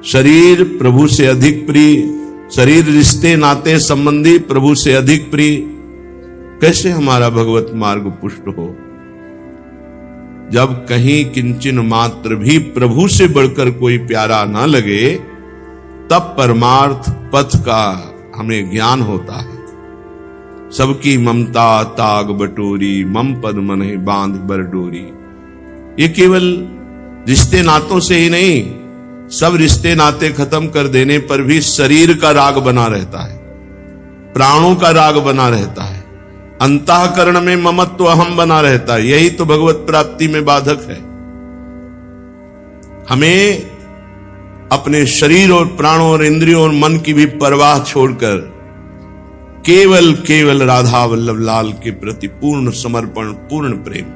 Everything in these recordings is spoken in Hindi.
शरीर प्रभु से अधिक प्रिय, शरीर रिश्ते नाते संबंधी प्रभु से अधिक प्रिय, कैसे हमारा भगवत मार्ग पुष्ट हो? जब कहीं किंचन मात्र भी प्रभु से बढ़कर कोई प्यारा ना लगे, तब परमार्थ पथ का हमें ज्ञान होता है। सबकी ममता ताग बटोरी, मम पद मने बांध बर डोरी। ये केवल रिश्ते नातों से ही नहीं, सब रिश्ते नाते खत्म कर देने पर भी शरीर का राग बना रहता है, प्राणों का राग बना रहता है, अंतःकरण में ममत्व अहम बना रहता है। यही तो भगवत प्राप्ति में बाधक है। हमें अपने शरीर और प्राणों और इंद्रियों और मन की भी परवाह छोड़कर केवल केवल राधा वल्लभ लाल के प्रति पूर्ण समर्पण, पूर्ण प्रेम।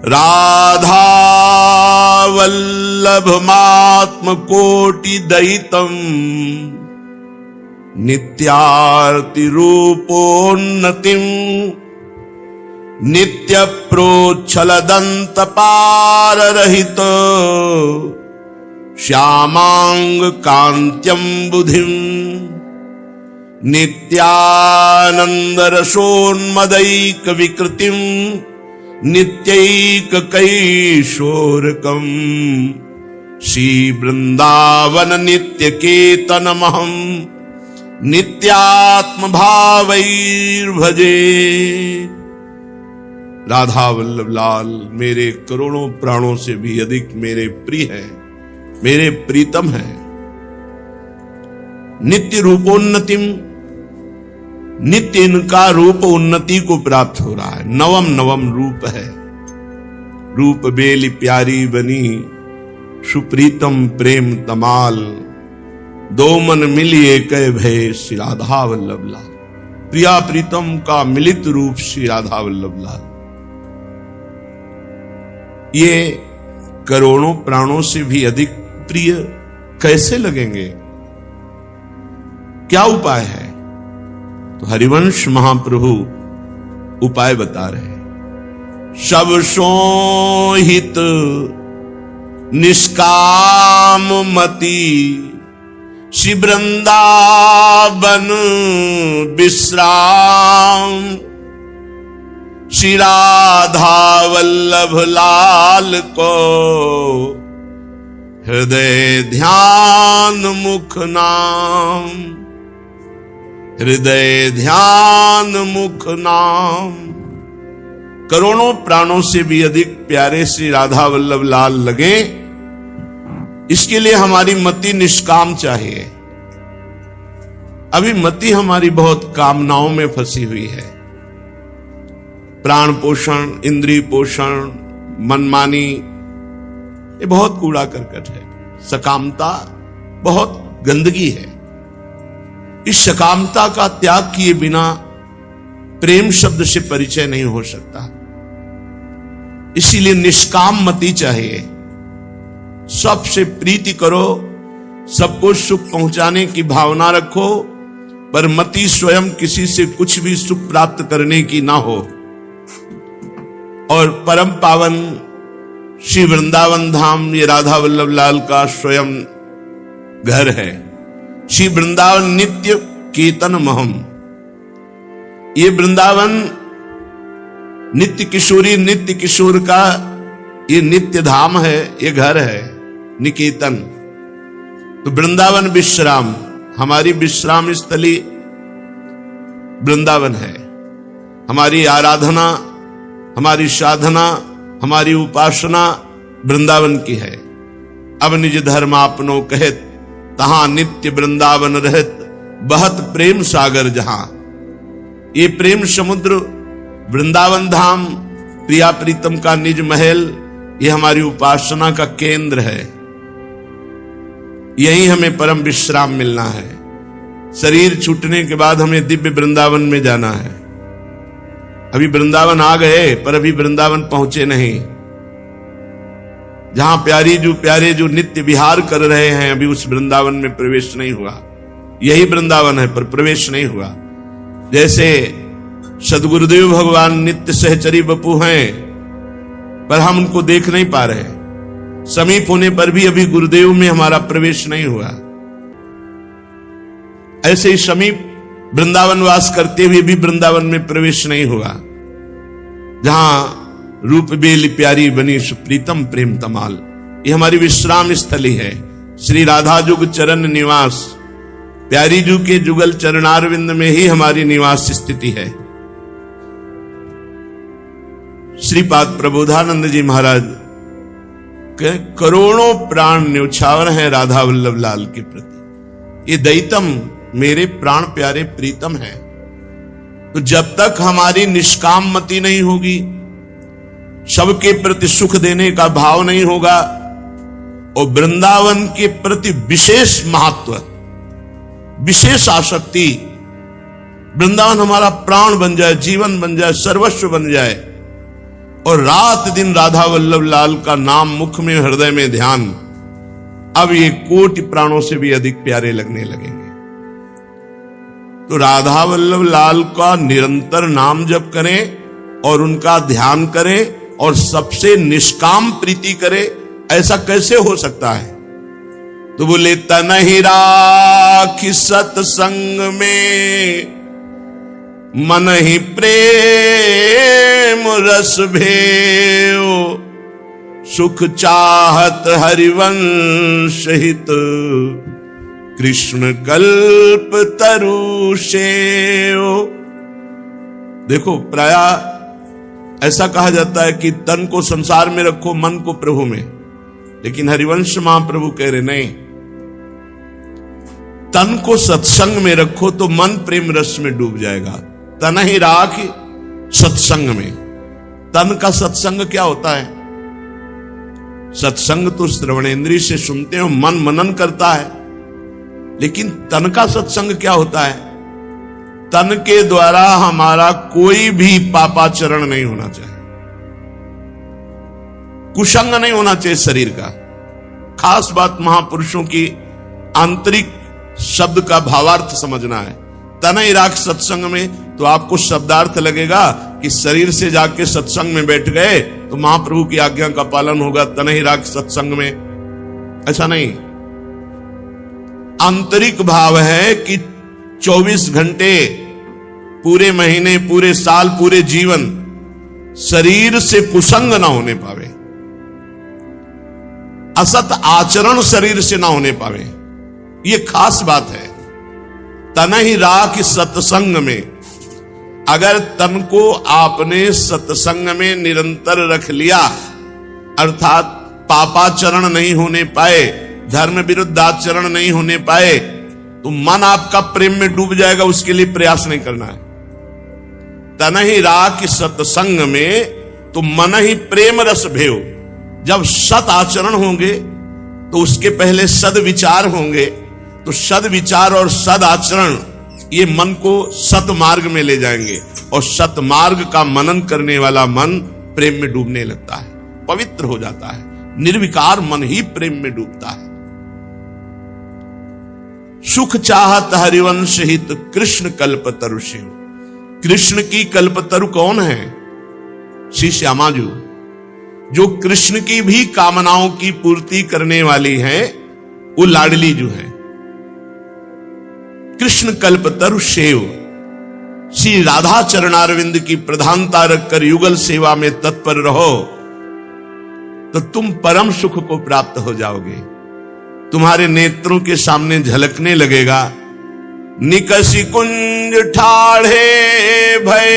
राधा वल्लभ मात्म कोटि दयितम नित्यार्ति रूपोन्नतिम नित्य प्रोच्छल दंत पार रहित श्यामांग कांत्यम बुधिम नित्यानंद रसोन्मदैक विकृतिम नित्यैक कैशोरकम श्री वृंदावन नित्य केतनमहम नित्यात्म भावैर भजे। राधा वल्लभ लाल मेरे करोड़ों प्राणों से भी अधिक मेरे प्रिय है, मेरे प्रीतम है। नित्य रूपोन्नतिम, नित्य इनका रूप उन्नति को प्राप्त हो रहा है। नवम नवम रूप है, रूप बेली प्यारी बनी सुप्रीतम प्रेम तमाल दो मन मिलिए कह भय श्री राधा वल्लभ लाल। प्रिया प्रीतम का मिलित रूप श्री राधा वल्लभ लाल, ये करोड़ों प्राणों से भी अधिक प्रिय कैसे लगेंगे? क्या उपाय है? तो हरिवंश महाप्रभु उपाय बता रहे हैं। सब सोहित निष्काम मति श्री वृंदावन विश्राम श्री राधा वल्लभ लाल को हृदय ध्यान मुख नाम, हृदय ध्यान मुख नाम। करोड़ों प्राणों से भी अधिक प्यारे श्री राधा वल्लभ लाल लगे, इसके लिए हमारी मति निष्काम चाहिए। अभी मति हमारी बहुत कामनाओं में फंसी हुई है। प्राण पोषण, इंद्रिय पोषण, मनमानी, ये बहुत कूड़ा करकट है। सकामता बहुत गंदगी है। इस सकामता का त्याग किए बिना प्रेम शब्द से परिचय नहीं हो सकता। इसीलिए निष्काम मति चाहिए। सबसे प्रीति करो, सबको सुख पहुंचाने की भावना रखो, पर मति स्वयं किसी से कुछ भी सुख प्राप्त करने की ना हो। और परम पावन श्री वृंदावन धाम ये राधा वल्लभ लाल का स्वयं घर है। श्री वृंदावन नित्य केतन महम, ये वृंदावन नित्य किशोरी, नित्य किशोर का ये नित्य धाम है, ये घर है निकेतन। तो वृंदावन विश्राम, हमारी विश्राम स्थली वृंदावन है। हमारी आराधना, हमारी साधना, हमारी उपासना वृंदावन की है। अब निज धर्म आपनो कहत, तहां नित्य वृंदावन रहत, बहत प्रेम सागर जहां। ये प्रेम समुद्र वृंदावन धाम, प्रिया प्रीतम का निज महल, ये हमारी उपासना का केंद्र है। यही हमें परम विश्राम मिलना है। शरीर छूटने के बाद हमें दिव्य वृंदावन में जाना है। अभी वृंदावन आ गए, पर अभी वृंदावन पहुंचे नहीं। जहां प्यारे जो नित्य विहार कर रहे हैं, अभी उस वृंदावन में प्रवेश नहीं हुआ। यही वृंदावन है, पर प्रवेश नहीं हुआ। जैसे सदगुरुदेव भगवान नित्य सहचरी बपू हैं, पर हम उनको देख नहीं पा रहे। समीप होने पर भी अभी गुरुदेव में हमारा प्रवेश नहीं हुआ। ऐसे ही समीप वृंदावन वास करते हुए भी वृंदावन में प्रवेश नहीं हुआ, जहां रूप बेली प्यारी बनी सुप्रीतम प्रेम तमाल। ये हमारी विश्राम स्थली है, श्री राधा जुग चरण निवास। प्यारी जू के जुगल चरणारविंद में ही हमारी निवास स्थिति है। श्रीपाद प्रबोधानंद जी महाराज के करोड़ों प्राण न्यौछावर हैं राधा वल्लभ लाल के प्रति। ये दैतम मेरे प्राण प्यारे प्रीतम है। तो जब तक हमारी निष्काम मति नहीं होगी, सबके प्रति सुख देने का भाव नहीं होगा, और वृंदावन के प्रति विशेष महत्व, विशेष आसक्ति, वृंदावन हमारा प्राण बन जाए, जीवन बन जाए, सर्वस्व बन जाए, और रात दिन राधा वल्लभ लाल का नाम मुख में हृदय में ध्यान, अब ये कोटि प्राणों से भी अधिक प्यारे लगने लगेंगे। तो राधा वल्लभ लाल का निरंतर नाम जप करें और उनका ध्यान करें और सबसे निष्काम प्रीति करें, ऐसा कैसे हो सकता है? तो बोले तनहि राखि सत्संग में, मन ही प्रेम रस भेव, सुख चाहत हरिवंश हित, कृष्ण कल्प तरु सेव। देखो, प्राय ऐसा कहा जाता है कि तन को संसार में रखो, मन को प्रभु में, लेकिन हरिवंश महाप्रभु कह रहे नहीं, तन को सत्संग में रखो तो मन प्रेम रस में डूब जाएगा। तन ही राख सत्संग में। तन का सत्संग क्या होता है? सत्संग तो श्रवणेंद्रिय से सुनते हो, मन मनन करता है, लेकिन तन का सत्संग क्या होता है? तन के द्वारा हमारा कोई भी पापाचरण नहीं होना चाहिए, कुसंग नहीं होना चाहिए शरीर का। खास बात महापुरुषों की आंतरिक शब्द का भावार्थ समझना है। तनहि राख सत्संग में, तो आपको शब्दार्थ लगेगा कि शरीर से जाके सत्संग में बैठ गए तो महाप्रभु की आज्ञा का पालन होगा तनहि राख सत्संग में, ऐसा नहीं। आंतरिक भाव है कि 24 घंटे, पूरे महीने, पूरे साल, पूरे जीवन शरीर से कुसंग ना होने पावे, असत आचरण शरीर से ना होने पावे। ये खास बात है। तनहि राख सत्संग में, अगर तन को आपने सत्संग में निरंतर रख लिया, अर्थात पापाचरण नहीं होने पाए, धर्म विरुद्ध आचरण नहीं होने पाए, तो मन आपका प्रेम में डूब जाएगा। उसके लिए प्रयास नहीं करना है। तनहि राख सत्संग में, तो मन ही प्रेम रस भेव। जब सत आचरण होंगे तो उसके पहले सद विचार होंगे, तो सद विचार और सद आचरण ये मन को सत मार्ग में ले जाएंगे, और सत मार्ग का मनन करने वाला मन प्रेम में डूबने लगता है, पवित्र हो जाता है। निर्विकार मन ही प्रेम में डूबता है। सुख चाहत हरिवंश हित, कृष्ण कल्पतरु शिव। कृष्ण की कल्पतरु कौन है? श्री श्यामाजू, जो कृष्ण की भी कामनाओं की पूर्ति करने वाली है, वो लाडली जो है। कृष्ण कल्पतरु सेव। श्री राधा चरणारविंद की प्रधानता रखकर युगल सेवा में तत्पर रहो, तो तुम परम सुख को प्राप्त हो जाओगे। तुम्हारे नेत्रों के सामने झलकने लगेगा, निकसी कुंज ठाढ़े भय,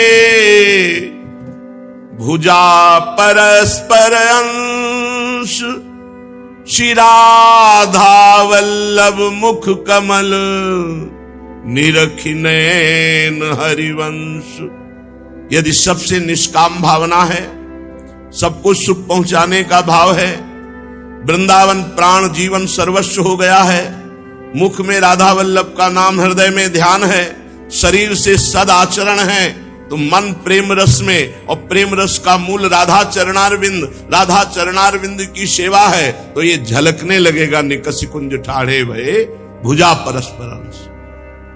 भुजा परस्पर अंश, श्री राधा वल्लभ मुख कमल, निरखि नयन हरिवंश। यदि सबसे निष्काम भावना है, सबको सुख पहुंचाने का भाव है, वृंदावन प्राण जीवन सर्वस्व हो गया है, मुख में राधा वल्लभ का नाम, हृदय में ध्यान है, शरीर से सद आचरण है, तो मन प्रेम रस में, और प्रेम रस का मूल राधा चरणारविंद, राधा चरणारविंद की सेवा है, तो ये झलकने लगेगा। निकसी कुंज ठाढ़े भये, भुजा परस्पर अंश।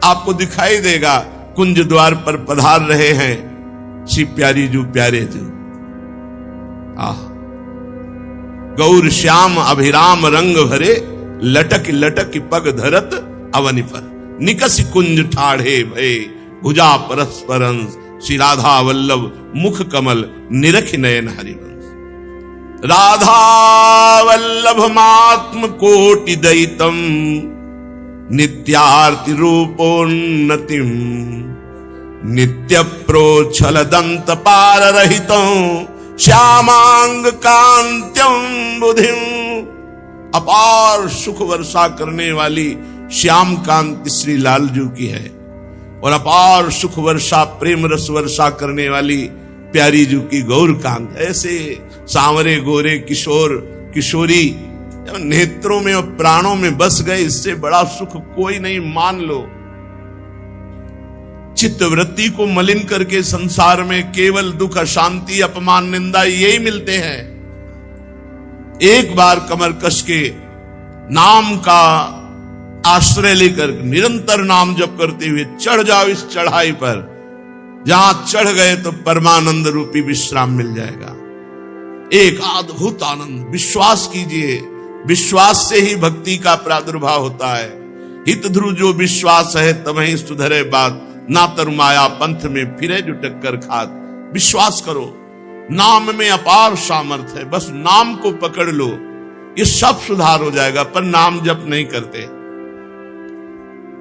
आपको दिखाई देगा कुंज द्वार पर पधार रहे हैं श्री प्यारी जू, प्यारे जू। गौर श्याम अभिराम रंग भरे, लटक लटक पग धरत अवनि पर। निकस कुंज ठाढ़े भये, भुजा परस्परंस, श्री राधा वल्लभ मुख कमल, निरख नयन हरिवंश। राधा वल्लभ मात्म कोटि दयितम, नित्यार्ति रूपोन्नतिम, नित्य प्रोच्छल दंत पार रहितं, श्यामांग कांत्यम बुधिम। अपार सुख वर्षा करने वाली श्याम कांति श्री लालजू की है, और अपार सुख वर्षा प्रेम रस वर्षा करने वाली प्यारी जू की गौर कांत। ऐसे सांवरे गोरे किशोर किशोरी नेत्रों में और प्राणों में बस गए, इससे बड़ा सुख कोई नहीं, मान लो। चित्त वृत्ति को मलिन करके संसार में केवल दुख, अशांति, अपमान, निंदा यही मिलते हैं। एक बार कमर कस के नाम का आश्रय लेकर निरंतर नाम जप करते हुए चढ़ जाओ इस चढ़ाई पर, जहां चढ़ गए तो परमानंद रूपी विश्राम मिल जाएगा। एक अद्भुत आनंद, विश्वास कीजिए, विश्वास से ही भक्ति का प्रादुर्भाव होता है। हित ध्रुव जो विश्वास है तमहि सुधरे बात, ना तरु माया पंथ में फिरे जो टक्कर खात। विश्वास करो, नाम में अपार सामर्थ है, बस नाम को पकड़ लो, ये सब सुधार हो जाएगा। पर नाम जप नहीं करते,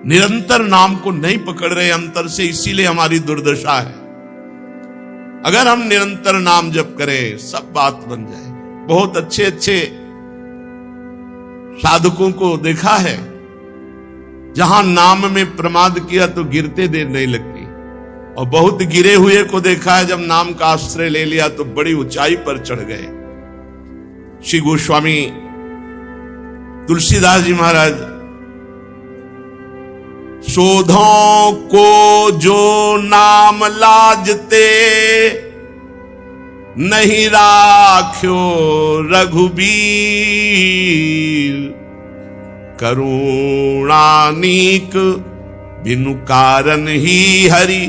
निरंतर नाम को नहीं पकड़ रहे अंतर से, इसीलिए हमारी दुर्दशा है। अगर हम निरंतर नाम जप करें सब बात बन जाएगी। बहुत अच्छे अच्छे साधकों को देखा है, जहां नाम में प्रमाद किया तो गिरते देर नहीं लगती, और बहुत गिरे हुए को देखा है, जब नाम का आश्रय ले लिया तो बड़ी ऊंचाई पर चढ़ गए। श्री गोस्वामी तुलसीदास जी महाराज, शोधों को जो नाम लाजते, नहीं राख्यो रघुबीर, करुणानीक बिनु कारण ही हरि,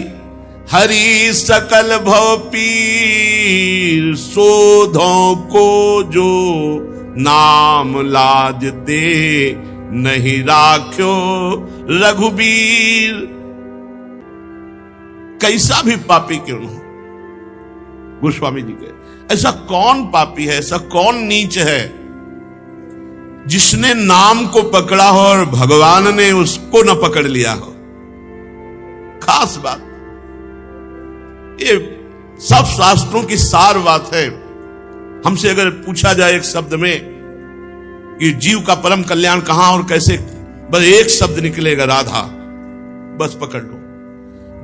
हरि सकल भव पीर। शोधों को जो नाम लाजते, नहीं राख्यो रघुबीर। कैसा भी पापी क्यों न हो, गोस्वामी जी के, ऐसा कौन पापी है, ऐसा कौन नीच है जिसने नाम को पकड़ा हो और भगवान ने उसको न पकड़ लिया हो। खास बात, ये सब शास्त्रों की सार बात है। हमसे अगर पूछा जाए एक शब्द में कि जीव का परम कल्याण कहां और कैसे, बस एक शब्द निकलेगा, राधा। बस पकड़ लो,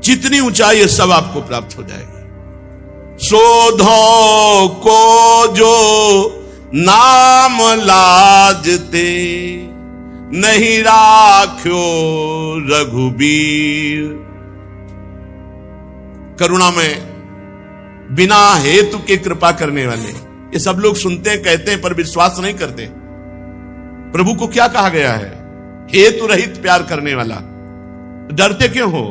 जितनी ऊंचाई है सब आपको प्राप्त हो जाएगी। शोधों को जो नाम लाजते, नहीं राख्यो रघुबीर। करुणा में बिना हेतु के कृपा करने वाले, ये सब लोग सुनते हैं, कहते हैं, पर विश्वास नहीं करते। प्रभु को क्या कहा गया है? हेतु रहित प्यार करने वाला। डरते क्यों हो?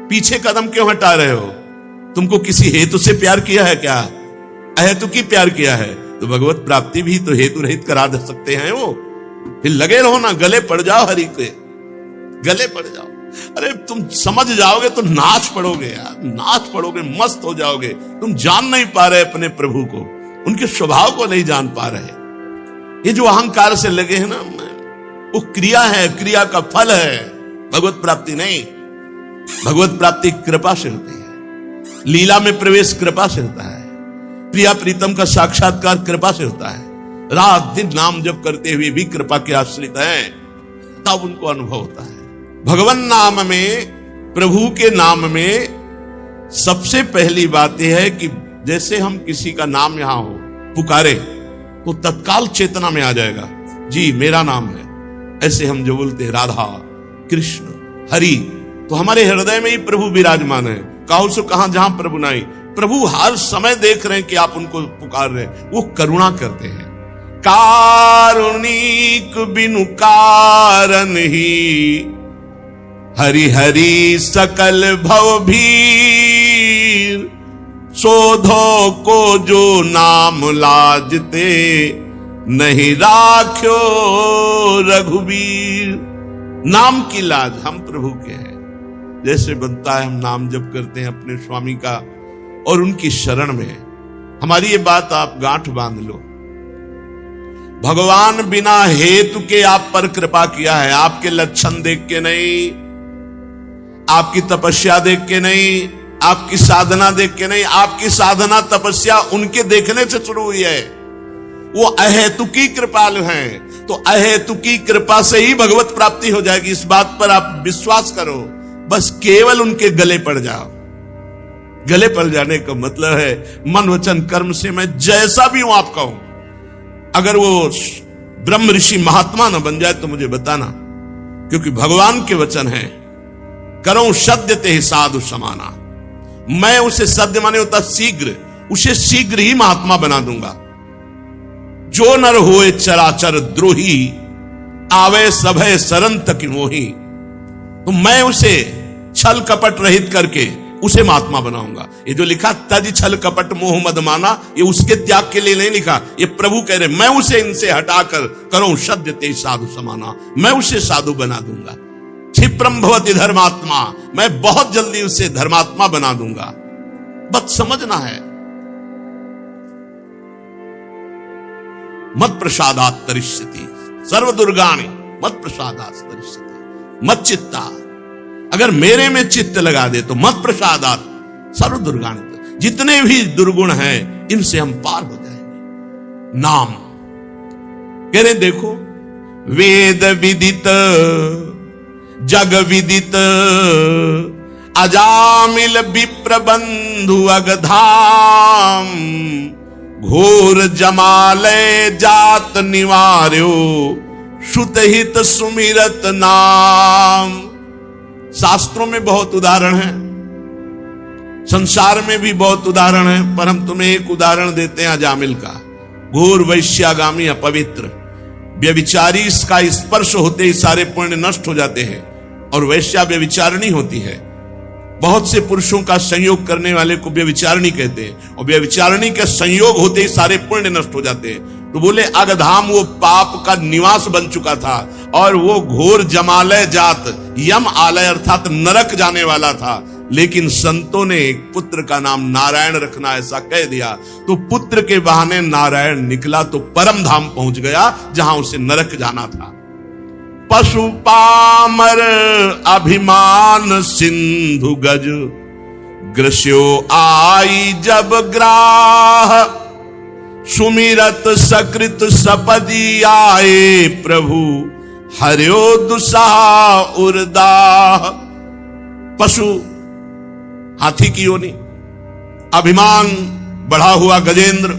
पीछे कदम क्यों हटा रहे हो? तुमको किसी हेतु से प्यार किया है क्या? अहेतु की प्यार किया है तो भगवत प्राप्ति भी तो हेतु रहित करा दे सकते हैं वो। फिर लगे रहो ना, गले पड़ जाओ हरि के, गले पड़ जाओ। अरे तुम समझ जाओगे तो नाच पड़ोगे यार, नाच पड़ोगे, मस्त हो जाओगे। तुम जान नहीं पा रहे अपने प्रभु को, उनके स्वभाव को नहीं जान पा रहे। ये जो अहंकार से लगे हैं ना, वो क्रिया है, क्रिया का फल है, भगवत प्राप्ति नहीं। भगवत प्राप्ति कृपा से होती है, लीला में प्रवेश कृपा से होता है, प्रिया प्रीतम का साक्षात्कार कृपा से होता है। रात दिन नाम जप करते हुए भी कृपा के आश्रित हैं, तब उनको अनुभव होता है। भगवान नाम में, प्रभु के नाम में सबसे पहली बात यह है कि जैसे हम किसी का नाम यहां हो पुकारे तो तत्काल चेतना में आ जाएगा, जी मेरा नाम है। ऐसे हम जो बोलते हैं राधा कृष्ण हरि, तो हमारे हृदय में ही प्रभु विराजमान है। काहू से कहां, जहां प्रभु नहीं। प्रभु हर समय देख रहे हैं कि आप उनको पुकार रहे हैं, वो करुणा करते हैं। कारुणिक बिनु कारण ही, हरि हरि सकल भव भीर। शोधो को जो नाम लाजते, नहीं राख्यो रघुवीर। नाम की लाज हम प्रभु के हैं। जैसे बनता है हम नाम जप करते हैं अपने स्वामी का और उनकी शरण में। हमारी ये बात आप गांठ बांध लो। भगवान बिना हेतु के आप पर कृपा किया है। आपके लक्षण देख के नहीं, आपकी तपस्या देख के नहीं, आपकी साधना देख के नहीं। आपकी साधना तपस्या उनके देखने से शुरू हुई है। वो अहेतुकी कृपालु हैं, तो अहेतुकी कृपा से ही भगवत प्राप्ति हो जाएगी। इस बात पर आप विश्वास करो। बस केवल उनके गले पड़ जाओ। गले पड़ जाने का मतलब है मन वचन कर्म से मैं जैसा भी हूं आपका हूं। अगर वो ब्रह्म ऋषि महात्मा न बन जाए तो मुझे बताना, क्योंकि भगवान के वचन है करो सद्य ते साधु समाना। मैं उसे सद्य माने होता शीघ्र, उसे शीघ्र ही महात्मा बना दूंगा। जो नर होए चराचर द्रोही, आवे सभय सरन तक मोही। तो मैं उसे छल कपट रहित करके उसे महात्मा बनाऊंगा। ये जो लिखा तज छल कपट मोह मद माना, ये उसके त्याग के लिए नहीं लिखा। ये प्रभु कह रहे मैं उसे इनसे हटाकर करो सद्य ते साधु समाना। मैं उसे साधु बना दूंगा। क्षिप्रम भवति धर्मात्मा, मैं बहुत जल्दी उसे धर्मात्मा बना दूंगा। बस समझना है। मत प्रसादात तरिष्यति सर्व दुर्गाणि मत प्रसादात तरिष्यति मत चित्ता। अगर मेरे में चित्त लगा दे तो मत प्रसादात सर्व दुर्गाणि, जितने भी दुर्गुण हैं इनसे हम पार हो जाएंगे। नाम कह रहे देखो, वेद विदित जग विदित अजामिल विप्र बंधु अगधाम, घोर जमालय जात निवार्यो श्रुतहित सुमिरत नाम। शास्त्रों में बहुत उदाहरण है, संसार में भी बहुत उदाहरण है, पर हम तुम्हें एक उदाहरण देते हैं अजामिल का। घोर वैश्यागामी अपवित्र व्यभिचारी, इसका स्पर्श होते ही सारे पुण्य नष्ट हो जाते हैं और वैश्या व्यभिचारिणी होती है। बहुत से पुरुषों का संयोग करने वाले को व्यभिचारिणी कहते हैं और व्यभिचारिणी के संयोग होते ही सारे पुण्य नष्ट हो जाते हैं। तो बोले अगधाम वो पाप का निवास बन चुका था और वो घोर जमालय जात, यम आलय अर्थात नरक जाने वाला था। लेकिन संतों ने एक पुत्र का नाम नारायण रखना ऐसा कह दिया, तो पुत्र के बहाने नारायण निकला तो परम धाम पहुंच गया जहां उसे नरक जाना था। पशु पामर अभिमान सिंधु गज, ग्रस्यो आई जब ग्राह, सुमिरत सकृत सपदी आए प्रभु, हर्यो दुसाह उर्दाह। पशु हाथी की योनि, अभिमान बढ़ा हुआ गजेंद्र,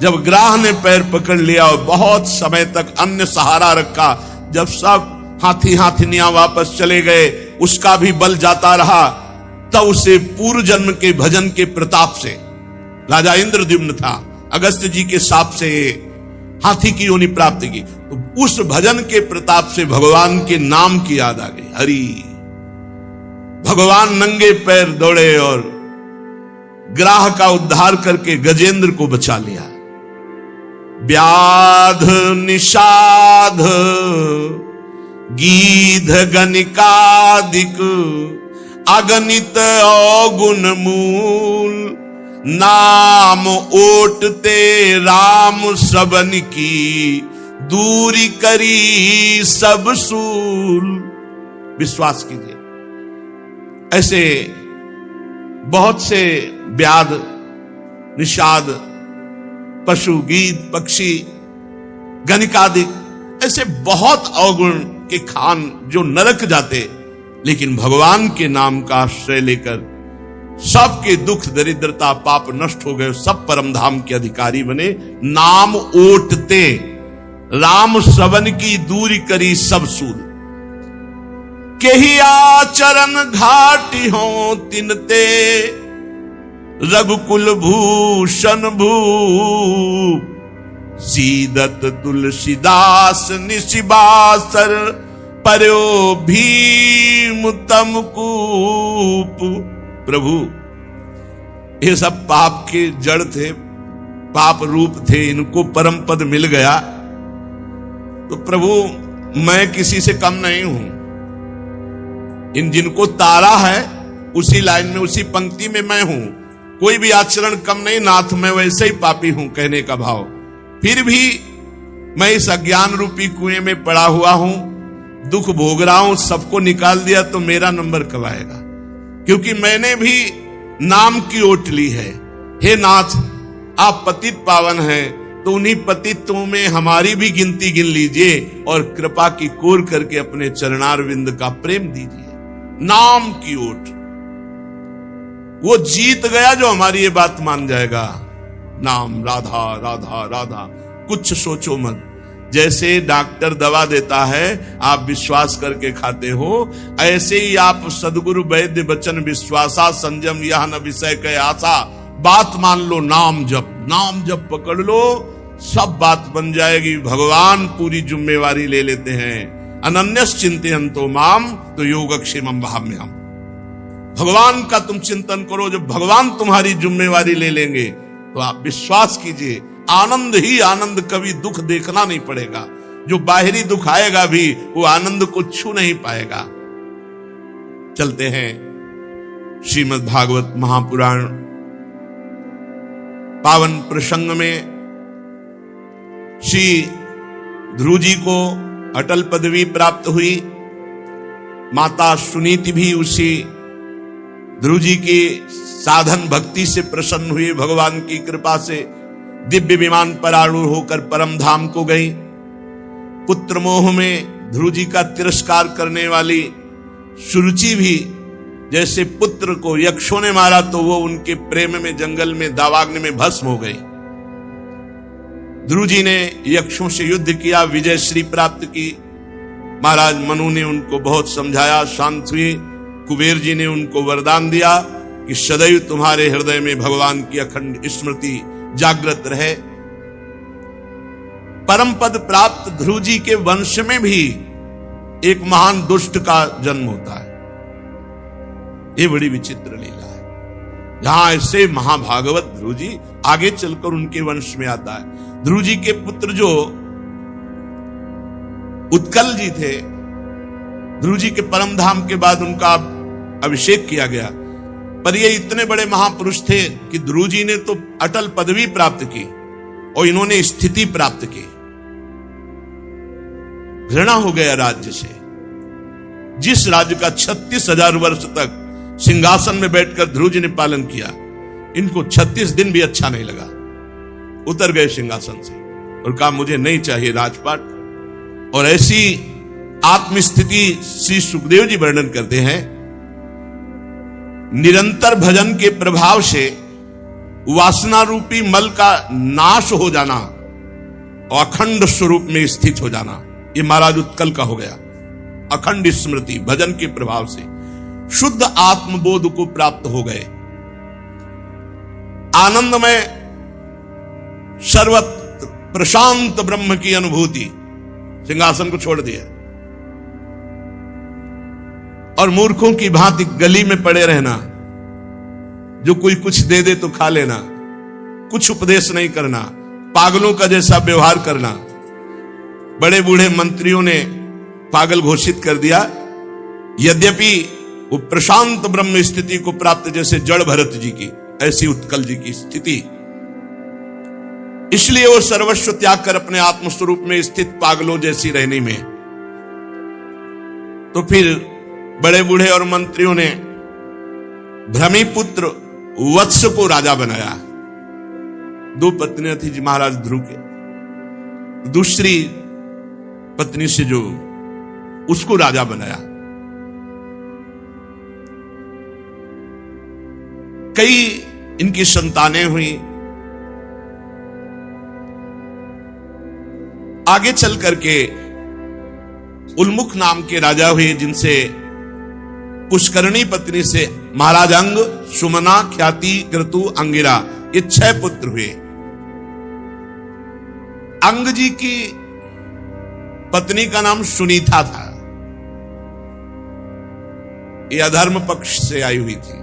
जब ग्राह ने पैर पकड़ लिया और बहुत समय तक अन्य सहारा रखा, जब सब हाथी हाथिनियां वापस चले गए, उसका भी बल जाता रहा, तब उसे पूर्व जन्म के भजन के प्रताप से, राजा इंद्रद्युम्न था, अगस्त्य जी के शाप से हाथी की योनि प्राप्त की। तो उस भजन के प्रताप से भगवान के नाम की याद आ गई, हरि। भगवान नंगे पैर दौड़े और ग्राह का उद्धार करके गजेंद्र को बचा लिया। व्याध निषाध गीध गणिकादिक, अगणित अवगुण मूल, नाम ओटते राम सबन की, दूरी करी सब सूल। विश्वास कीजिए, ऐसे बहुत से व्याध निषाद, पशु गीध पक्षी गणिकादि, ऐसे बहुत अवगुण के खान जो नरक जाते, लेकिन भगवान के नाम का आश्रय लेकर सबके दुख दरिद्रता पाप नष्ट हो गए, सब परम धाम के अधिकारी बने। नाम ओटते राम श्रवण की, दूरी करी सब सूल, केही आचरण घाटी हो तिनते, रघुकुल भूषण भूप, सीदत तुलसीदास निशिबासर, पर्यो भीम तम कूप। प्रभु ये सब पाप के जड़ थे, पाप रूप थे, इनको परम पद मिल गया तो प्रभु मैं किसी से कम नहीं हूं। इन जिनको तारा है उसी लाइन में, उसी पंक्ति में मैं हूं, कोई भी आचरण कम नहीं नाथ, मैं वैसे ही पापी हूं कहने का भाव। फिर भी मैं इस अज्ञान रूपी कुएं में पड़ा हुआ हूं, दुख भोग रहा हूं, सबको निकाल दिया तो मेरा नंबर कब आएगा? क्योंकि मैंने भी नाम की ओट ली है। हे नाथ, आप पतित पावन हैं, तो उन्हीं पतित्वों में हमारी भी गिनती गिन लीजिए और कृपा की कोर करके अपने चरणारविंद का प्रेम दीजिए। नाम की ओट, वो जीत गया जो हमारी ये बात मान जाएगा। नाम राधा राधा राधा, कुछ सोचो मत। जैसे डॉक्टर दवा देता है, आप विश्वास करके खाते हो, ऐसे ही आप सदगुरु वैद्य वचन विश्वासा, संयम यह न विषय के आशा, बात मान लो, नाम जप पकड़ लो, सब बात बन जाएगी। भगवान पूरी जिम्मेवारी ले लेते हैं। अनन्यस चिंतयन्तो माम तो योगक्षेमं वहाम्यहम्। भगवान का तुम चिंतन करो, जब भगवान तुम्हारी जिम्मेवारी ले लेंगे तो आप विश्वास कीजिए, आनंद ही आनंद, कभी दुख देखना नहीं पड़ेगा। जो बाहरी दुख आएगा भी वो आनंद को छू नहीं पाएगा। चलते हैं श्रीमद् भागवत महापुराण पावन प्रसंग में। श्री ध्रुव जी को अटल पदवी प्राप्त हुई। माता सुनीति भी उसी ध्रुव जी की साधन भक्ति से प्रसन्न हुई। भगवान की कृपा से दिव्य विमान पर आरूढ़ होकर परम धाम को गई। पुत्र मोह में ध्रुव जी का तिरस्कार करने वाली सुरुचि भी, जैसे पुत्र को यक्षों ने मारा तो वो उनके प्रेम में जंगल में दावाग्नि में भस्म हो गई। ध्रुव जी ने यक्षों से युद्ध किया, विजय श्री प्राप्त की। महाराज मनु ने उनको बहुत समझाया, शांत हुए। कुबेर जी ने उनको वरदान दिया कि सदैव तुम्हारे हृदय में भगवान की अखंड स्मृति जागृत रहे। परम पद प्राप्त ध्रुव जी के वंश में भी एक महान दुष्ट का जन्म होता है। ये बड़ी विचित्र लीला है। जहां ऐसे महाभागवत ध्रुव जी, आगे चलकर उनके वंश में आता है। ध्रुव जी के पुत्र जो उत्कल जी थे, ध्रुव जी के परम धाम के बाद उनका अभिषेक किया गया। पर ये इतने बड़े महापुरुष थे कि ध्रुव जी ने तो अटल पदवी प्राप्त की और इन्होंने स्थिति प्राप्त की। घृणा हो गया राज्य से। जिस राज्य का 36,000 वर्ष तक सिंहासन में बैठकर ध्रुव जी ने पालन किया, इनको 36 दिन भी अच्छा नहीं लगा। उतर गए सिंहासन से और कहा मुझे नहीं चाहिए राजपाट। और ऐसी आत्मस्थिति श्री सुखदेव जी वर्णन करते हैं। निरंतर भजन के प्रभाव से वासना रूपी मल का नाश हो जाना और अखंड स्वरूप में स्थित हो जाना, ये महाराज उत्कल का हो गया। अखंड स्मृति भजन के प्रभाव से शुद्ध आत्मबोध को प्राप्त हो गए। आनंदमय सर्वत्र प्रशांत ब्रह्म की अनुभूति। सिंहासन को छोड़ दिया और मूर्खों की भांति गली में पड़े रहना, जो कोई कुछ दे दे तो खा लेना, कुछ उपदेश नहीं करना, पागलों का जैसा व्यवहार करना। बड़े बूढ़े मंत्रियों ने पागल घोषित कर दिया। यद्यपि वो प्रशांत ब्रह्म स्थिति को प्राप्त, जैसे जड़ भरत जी की, ऐसी उत्कल जी की स्थिति। इसलिए वो सर्वस्व त्याग कर अपने आत्मस्वरूप में स्थित पागलों जैसी रहने में। तो फिर बड़े बूढ़े और मंत्रियों ने भ्रमी पुत्र वत्स को राजा बनाया। 2 पत्नियां थी जी महाराज ध्रुव के। दूसरी पत्नी से जो उसको राजा बनाया। कई इनकी संतानें हुई। आगे चल करके उल्मुख नाम के राजा हुए, जिनसे पुष्करणी पत्नी से महाराज अंग, सुमना, ख्याति, क्रतु, अंगिरा, ये 6 पुत्र हुए। अंग जी की पत्नी का नाम सुनीता था। ये अधर्म पक्ष से आई हुई थी।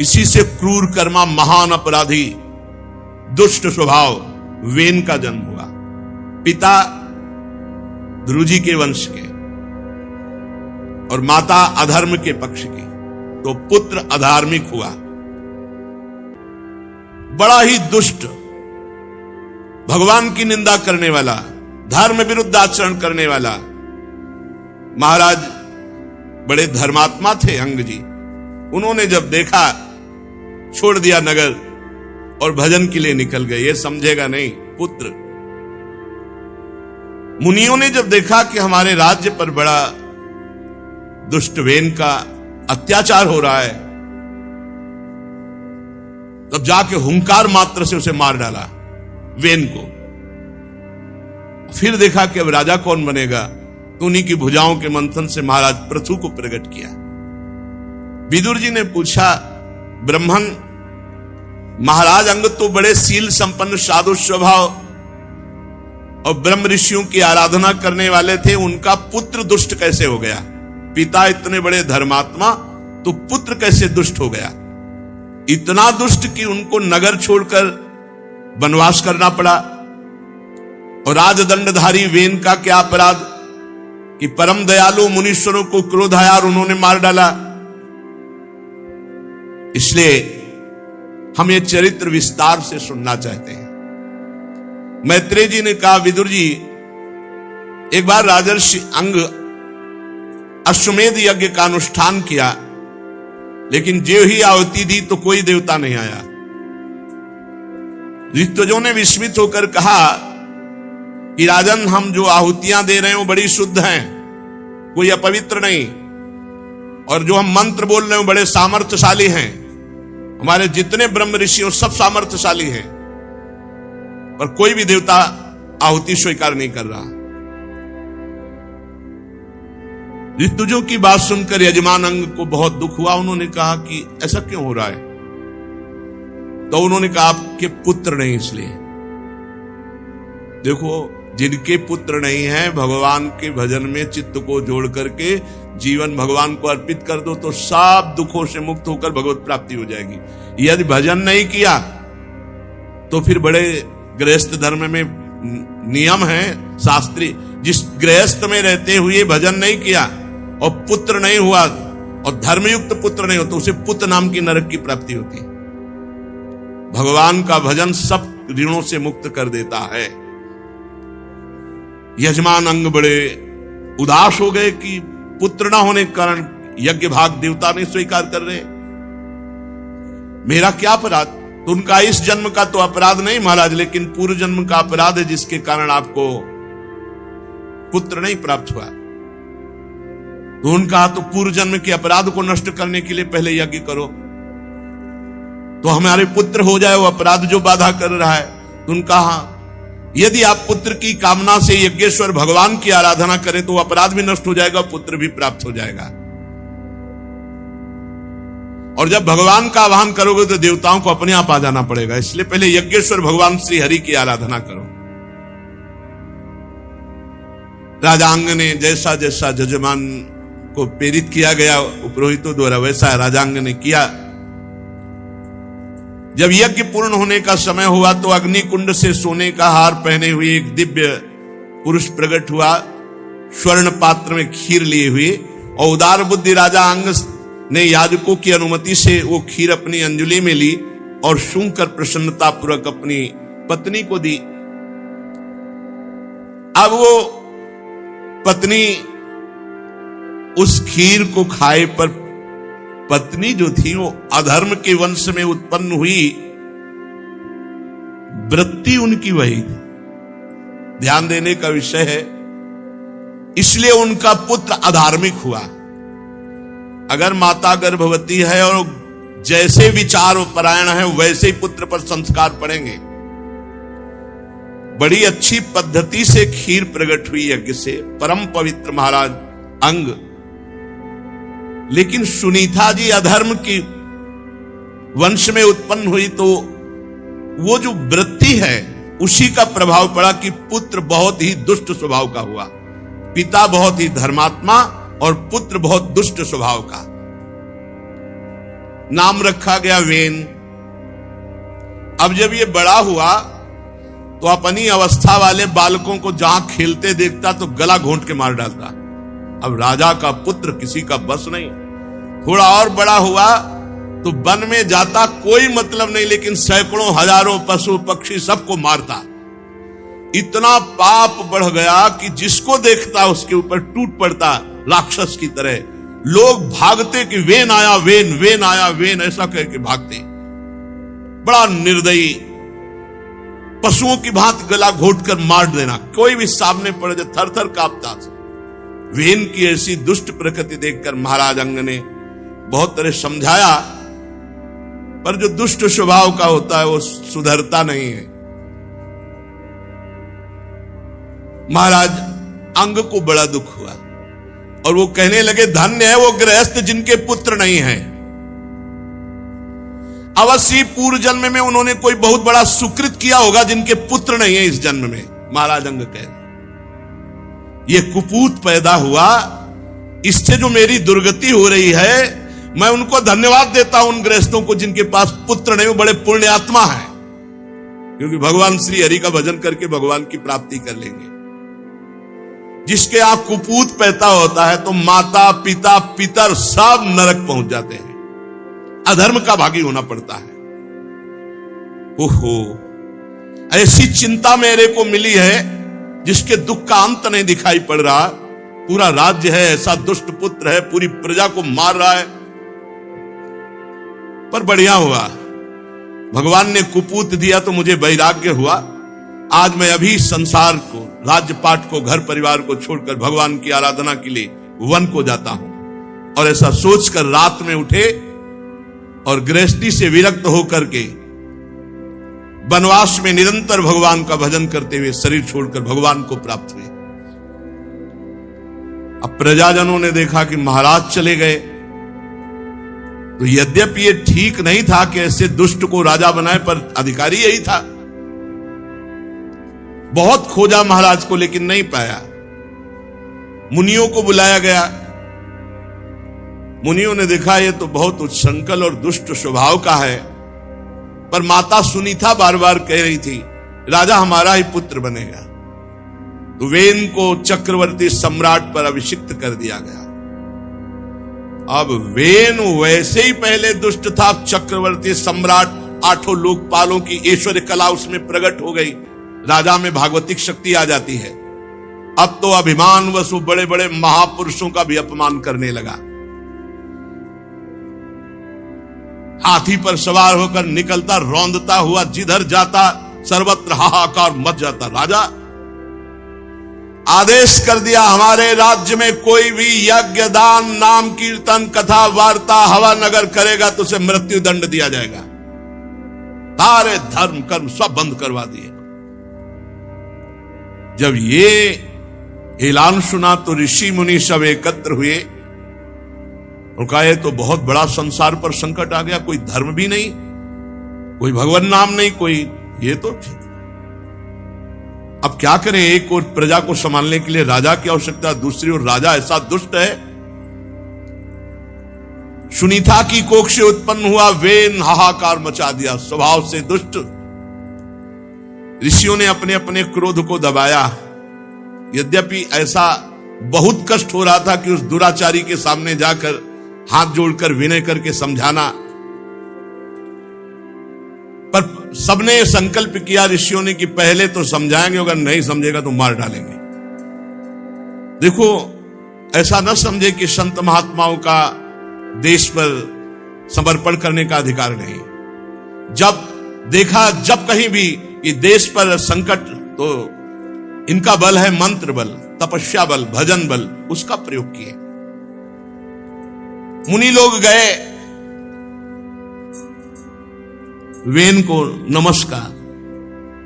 इसी से क्रूर कर्मा महान अपराधी दुष्ट स्वभाव वेन का जन्म हुआ। पिता ध्रुजी के वंश के और माता अधर्म के पक्ष की, तो पुत्र अधार्मिक हुआ, बड़ा ही दुष्ट, भगवान की निंदा करने वाला, धर्म विरुद्ध आचरण करने वाला। महाराज बड़े धर्मात्मा थे अंग जी। उन्होंने जब देखा, छोड़ दिया नगर और भजन के लिए निकल गए। ये समझेगा नहीं पुत्र। मुनियों ने जब देखा कि हमारे राज्य पर बड़ा दुष्ट वेन का अत्याचार हो रहा है, तब जाके हुंकार मात्र से उसे मार डाला वेन को। फिर देखा कि अब राजा कौन बनेगा, तो उन्हीं की भुजाओं के मंथन से महाराज पृथु को प्रकट किया। विदुर जी ने पूछा, ब्राह्मण महाराज अंग तो बड़े सील संपन्न साधु स्वभाव और ब्रह्म ऋषियों की आराधना करने वाले थे, उनका पुत्र दुष्ट कैसे हो गया? पिता इतने बड़े धर्मात्मा, तो पुत्र कैसे दुष्ट हो गया? इतना दुष्ट कि उनको नगर छोड़कर वनवास करना पड़ा। और राजदंडधारी वेन का क्या अपराध कि परम दयालु मुनीश्वरों को क्रोध आया और उन्होंने मार डाला। इसलिए हम ये चरित्र विस्तार से सुनना चाहते हैं। मैत्रेय जी ने कहा, विदुर जी, एक बार राजर्षि अंग अश्वमेध यज्ञ का अनुष्ठान किया, लेकिन जो ही आहुति दी तो कोई देवता नहीं आया। ऋतुजों ने विस्मित होकर कहा कि राजन, हम जो आहुतियां दे रहे हैं वो बड़ी शुद्ध हैं, कोई अपवित्र नहीं, और जो हम मंत्र बोल रहे हैं बड़े सामर्थ्यशाली हैं। हमारे जितने ब्रह्म ऋषि सब सामर्थ्यशाली हैं, पर कोई भी देवता आहुति स्वीकार नहीं कर रहा। ऋतुजों की बात सुनकर यजमान अंग को बहुत दुख हुआ। उन्होंने कहा कि ऐसा क्यों हो रहा है? तो उन्होंने कहा, आपके पुत्र नहीं इसलिए। देखो, जिनके पुत्र नहीं हैं, भगवान के भजन में चित्त को जोड़ करके जीवन भगवान को अर्पित कर दो, तो सब दुखों से मुक्त होकर भगवत प्राप्ति हो जाएगी। यदि भजन नहीं किया तो फिर बड़े गृहस्थ धर्म में नियम है शास्त्रीय, जिस गृहस्थ में रहते हुए भजन नहीं किया और पुत्र नहीं हुआ और धर्मयुक्त पुत्र नहीं हो, तो उसे पुत्र नाम की नरक की प्राप्ति होती। भगवान का भजन सब ऋणों से मुक्त कर देता है। यजमान अंग बड़े उदास हो गए कि पुत्र ना होने के कारण यज्ञ भाग देवता नहीं स्वीकार कर रहे, मेरा क्या अपराध? तो उनका इस जन्म का तो अपराध नहीं महाराज, लेकिन पूर्व जन्म का अपराध है, जिसके कारण आपको पुत्र नहीं प्राप्त हुआ। तो उनका तो पूर्व जन्म के अपराध को नष्ट करने के लिए पहले यज्ञ करो, तो हमारे पुत्र हो जाए वो अपराध जो बाधा कर रहा है। तो उनका हाँ, यदि आप पुत्र की कामना से यज्ञेश्वर भगवान की आराधना करें तो अपराध भी नष्ट हो जाएगा, पुत्र भी प्राप्त हो जाएगा। और जब भगवान का आह्वान करोगे तो देवताओं को अपने आप आ जाना पड़ेगा, इसलिए पहले यज्ञेश्वर भगवान श्री हरि की आराधना करो। राजांग ने जैसा जैसा जजमान को प्रेरित किया गया पुरोहितों द्वारा, वैसा राजांग ने किया। जब यज्ञ पूर्ण होने का समय हुआ तो अग्नि कुंड से सोने का हार पहने हुए एक दिव्य पुरुष प्रकट हुआ, स्वर्ण पात्र में खीर लिए हुए, और उदार बुद्धि राजा अंग ने याजकों की अनुमति से वो खीर अपनी अंजलि में ली और सूंघकर प्रसन्नता पूर्वक अपनी पत्नी को दी। अब वो पत्नी उस खीर को खाए, पर पत्नी जो थी वो अधर्म के वंश में उत्पन्न हुई, वृत्ति उनकी वही थी। ध्यान देने का विषय है, इसलिए उनका पुत्र अधार्मिक हुआ। अगर माता गर्भवती है और जैसे विचार परायण है वैसे ही पुत्र पर संस्कार पड़ेंगे। बड़ी अच्छी पद्धति से खीर प्रकट हुई यज्ञ से, परम पवित्र महाराज अंग। लेकिन सुनीता जी अधर्म की वंश में उत्पन्न हुई, तो वो जो वृत्ति है उसी का प्रभाव पड़ा कि पुत्र बहुत ही दुष्ट स्वभाव का हुआ। पिता बहुत ही धर्मात्मा और पुत्र बहुत दुष्ट स्वभाव का। नाम रखा गया वेन। अब जब ये बड़ा हुआ तो अपनी अवस्था वाले बालकों को जहां खेलते देखता तो गला घोंट के मार डालता। अब राजा का पुत्र किसी का बस नहीं। थोड़ा और बड़ा हुआ तो वन में जाता, कोई मतलब नहीं, लेकिन सैकड़ों हजारों पशु पक्षी सबको मारता। इतना पाप बढ़ गया कि जिसको देखता उसके ऊपर टूट पड़ता राक्षस की तरह। लोग भागते कि वेन आया, वेन, वेन आया, वेन, ऐसा कह के भागते। बड़ा निर्दयी, पशुओं की भांति गला घोट कर मार देना। कोई भी सामने पड़ जाए थर थर कांपता। वेन की ऐसी दुष्ट प्रकृति देखकर महाराज अंग ने बहुत तरह समझाया, पर जो दुष्ट स्वभाव का होता है वो सुधरता नहीं है। महाराज अंग को बड़ा दुख हुआ और वो कहने लगे, धन्य है वो गृहस्थ जिनके पुत्र नहीं है। अवश्य पूर्व जन्म में उन्होंने कोई बहुत बड़ा सुकृत किया होगा जिनके पुत्र नहीं है इस जन्म में। महाराज अंग कह रहे ये कुपूत पैदा हुआ, इससे जो मेरी दुर्गति हो रही है, मैं उनको धन्यवाद देता हूं उन गृहस्थों को जिनके पास पुत्र नहीं, वो बड़े पुण्यात्मा है, क्योंकि भगवान श्री हरि का भजन करके भगवान की प्राप्ति कर लेंगे। जिसके यहां कुपूत पैदा होता है तो माता पिता पितर सब नरक पहुंच जाते हैं, अधर्म का भागी होना पड़ता है। ओहो, ऐसी चिंता मेरे को मिली है जिसके दुख का अंत नहीं दिखाई पड़ रहा। पूरा राज्य है ऐसा दुष्ट पुत्र है, पूरी प्रजा को मार रहा है। पर बढ़िया हुआ, भगवान ने कुपूत दिया तो मुझे वैराग्य हुआ। आज मैं अभी संसार को, राज्य पाट को, घर परिवार को छोड़कर भगवान की आराधना के लिए वन को जाता हूं। और ऐसा सोचकर रात में उठे और गृहस्थी से विरक्त होकर के वनवास में निरंतर भगवान का भजन करते हुए शरीर छोड़कर भगवान को प्राप्त हुए। अब प्रजाजनों ने देखा कि महाराज चले गए, तो यद्यपि ये ठीक नहीं था कि ऐसे दुष्ट को राजा बनाए, पर अधिकारी यही था। बहुत खोजा महाराज को लेकिन नहीं पाया। मुनियों को बुलाया गया। मुनियों ने देखा ये तो बहुत उच्छृंखल और दुष्ट स्वभाव का है, पर माता सुनीता बार बार कह रही थी राजा हमारा ही पुत्र बनेगा। तो वेन को चक्रवर्ती सम्राट पर अभिषिक्त कर दिया गया। अब वेन वैसे ही पहले दुष्ट था, चक्रवर्ती सम्राट, 8 लोकपालों की ऐश्वर्य कला उसमें प्रकट हो गई, राजा में भागवतिक शक्ति आ जाती है। अब तो अभिमानवश वो बड़े बड़े महापुरुषों का भी अपमान करने लगा। हाथी पर सवार होकर निकलता, रौंदता हुआ जिधर जाता सर्वत्र हाहाकार मच जाता। राजा आदेश कर दिया हमारे राज्य में कोई भी यज्ञ दान नाम कीर्तन कथा वार्ता हवा नगर करेगा तो उसे मृत्यु दंड दिया जाएगा। सारे धर्म कर्म सब बंद करवा दिए। जब ये ऐलान सुना तो ऋषि मुनि सब एकत्र हुए और कहा ये तो बहुत बड़ा संसार पर संकट आ गया, कोई धर्म भी नहीं, कोई भगवान नाम नहीं, कोई ये तो ठीक। अब क्या करें, एक और प्रजा को संभालने के लिए राजा की आवश्यकता, दूसरी ओर राजा ऐसा दुष्ट है। सुनीता की कोख से उत्पन्न हुआ वेन हाहाकार मचा दिया, स्वभाव से दुष्ट। ऋषियों ने अपने अपने क्रोध को दबाया। यद्यपि ऐसा बहुत कष्ट हो रहा था कि उस दुराचारी के सामने जाकर हाथ जोड़कर विनय करके समझाना, पर सबने संकल्प किया ऋषियों ने कि पहले तो समझाएंगे, अगर नहीं समझेगा तो मार डालेंगे। देखो, ऐसा न समझे कि संत महात्माओं का देश पर समर्पण करने का अधिकार नहीं। जब देखा, जब कहीं भी कि देश पर संकट, तो इनका बल है मंत्र बल, तपस्या बल, भजन बल, उसका प्रयोग किए। मुनि लोग गए, वेन को नमस्कार।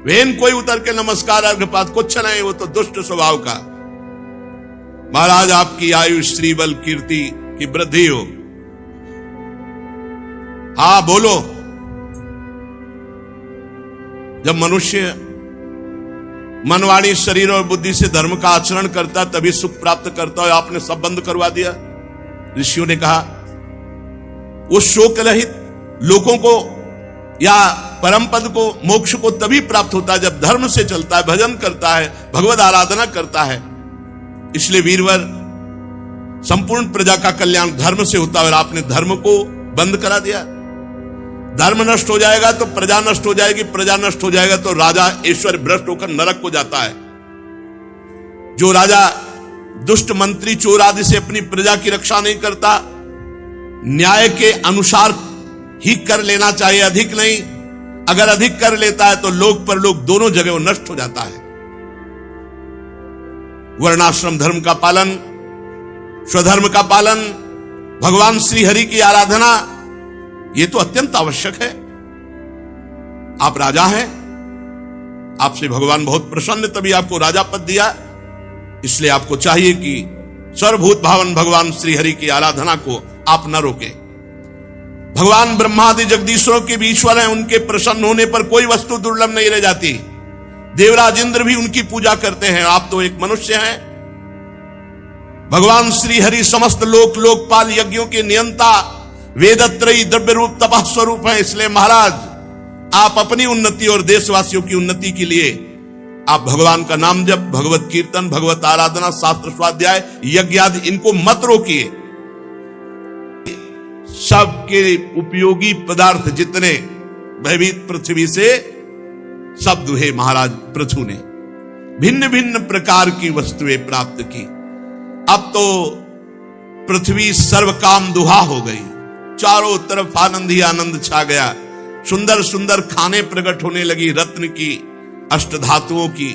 वेन कोई उतर के नमस्कार अर्घपात कुछ नहीं, वो तो दुष्ट स्वभाव का। महाराज आपकी आयु श्री बल कीर्ति की वृद्धि हो। हाँ बोलो। जब मनुष्य मनवाणी शरीर और बुद्धि से धर्म का आचरण करता तभी सुख प्राप्त करता है। आपने सब बंद करवा दिया। ऋषियों ने कहा वो शोक रहित लोगों को या परम पद को, मोक्ष को तभी प्राप्त होता है जब धर्म से चलता है, भजन करता है, भगवद आराधना करता है। इसलिए वीरवर, संपूर्ण प्रजा का कल्याण धर्म से होता है और आपने धर्म को बंद करा दिया। धर्म नष्ट हो जाएगा तो प्रजा नष्ट हो जाएगी, प्रजा नष्ट हो जाएगा तो राजा ऐश्वर्य भ्रष्ट होकर नरक को जाता है। जो राजा दुष्ट मंत्री चोर आदि से अपनी प्रजा की रक्षा नहीं करता, न्याय के अनुसार ही कर लेना चाहिए, अधिक नहीं। अगर अधिक कर लेता है तो लोक परलोक दोनों जगह वो नष्ट हो जाता है। वर्णाश्रम धर्म का पालन, स्वधर्म का पालन, भगवान श्री हरि की आराधना, ये तो अत्यंत आवश्यक है। आप राजा हैं, आपसे भगवान बहुत प्रसन्न, तभी आपको राजा पद दिया। इसलिए आपको चाहिए कि सर्वभूत भावन भगवान श्री हरि की आराधना को आप न रोकें। भगवान ब्रह्मादि जगदीश्वरों के भी ईश्वर हैं, उनके प्रसन्न होने पर कोई वस्तु दुर्लभ नहीं रह जाती। देवराज इंद्र भी उनकी पूजा करते हैं, आप तो एक मनुष्य हैं। भगवान श्री हरि समस्त लोक लोकपाल यज्ञों के नियंता, वेदत्रयी द्रव्य रूप तपः स्वरूप है। इसलिए महाराज, आप अपनी उन्नति और देशवासियों की उन्नति के लिए आप भगवान का नाम जप, भगवत कीर्तन, भगवत आराधना, शास्त्र स्वाध्याय, यज्ञ आदि इनको मत रोकिए। सबके उपयोगी पदार्थ जितने भयभीत पृथ्वी से सब दुहे महाराज पृथु ने, भिन्न भिन्न प्रकार की वस्तुएं प्राप्त की। अब तो पृथ्वी सर्व काम दुहा हो गई, चारों तरफ आनंद ही आनंद छा गया। सुंदर सुंदर खाने प्रकट होने लगी, रत्न की, अष्टधातुओं की,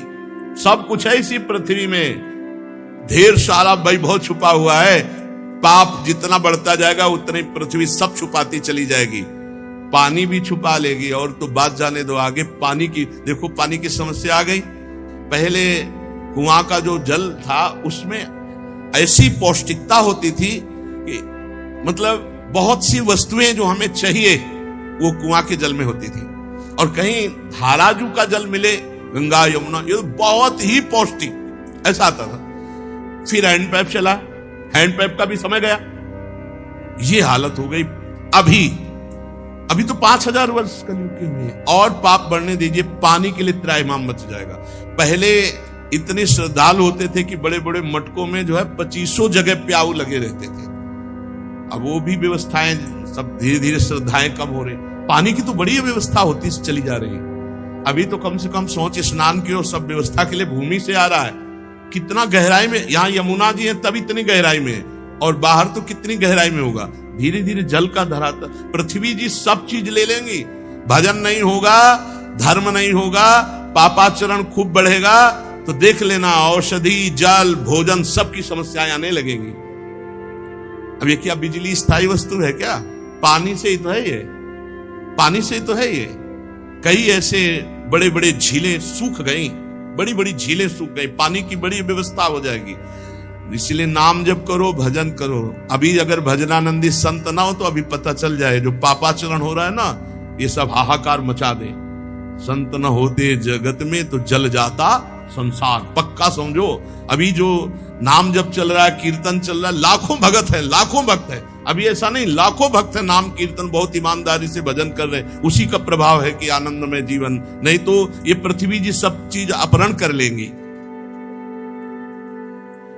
सब कुछ है इसी पृथ्वी में। ढेर सारा वैभव छुपा हुआ है। पाप जितना बढ़ता जाएगा उतनी पृथ्वी सब छुपाती चली जाएगी, पानी भी छुपा लेगी। और तो बात जाने दो आगे, पानी की देखो, पानी की समस्या आ गई। पहले कुआं का जो जल था उसमें ऐसी पौष्टिकता होती थी कि मतलब बहुत सी वस्तुएं जो हमें चाहिए वो कुआं के जल में होती थी। और कहीं धाराजू का जल मिले, गंगा यमुना, ये तो बहुत ही पौष्टिक ऐसा आता था। फिर हैंडपैप चला, हैंडपैप का भी समय गया, ये हालत हो गई। अभी तो 5000 वर्ष कलयुग के हुए और पाप बढ़ने दीजिए, पानी के लिए त्राहिमाम मच जाएगा। पहले इतने श्रद्धालु होते थे कि बड़े बड़े मटकों में जो है 2500 जगह प्याऊ लगे रहते थे। अब वो भी व्यवस्थाएं सब धीरे धीरे श्रद्धाएं कम हो रही, पानी की तो बड़ी व्यवस्था होती चली जा रही। अभी तो कम से कम सोच स्नान की और सब व्यवस्था के लिए भूमि से आ रहा है। कितना गहराई में, यहाँ यमुना जी है तब इतनी गहराई में, और बाहर तो कितनी गहराई में होगा। धीरे धीरे जल का धरातल, पृथ्वी जी सब चीज ले लेंगी। भजन नहीं होगा, धर्म नहीं होगा, पापाचरण खूब बढ़ेगा तो देख लेना औषधि, जल, भोजन सबकी समस्याएं आने लगेंगी। अब ये क्या बिजली स्थायी वस्तु है क्या? पानी से ही तो है ये, पानी से ही तो है ये। कई ऐसे बड़े बड़े झीलें सूख गई, बड़ी बड़ी झीलें सूख गई, पानी की बड़ी व्यवस्था हो जाएगी। इसलिए नाम जप करो, भजन करो। अभी अगर भजनानंदी संत ना हो तो अभी पता चल जाए जो पापाचरण हो रहा है ना, ये सब हाहाकार मचा दे। संत न होते जगत में तो जल जाता संसार, पक्का समझो। अभी जो नाम जप चल रहा है, कीर्तन चल रहा है, लाखों भगत है, लाखों भक्त है। अभी ऐसा नहीं, लाखों भक्त है, नाम कीर्तन बहुत ईमानदारी से भजन कर रहे हैं। उसी का प्रभाव है कि आनंदमय जीवन, नहीं तो ये पृथ्वी जी सब चीज अपहरण कर लेंगी।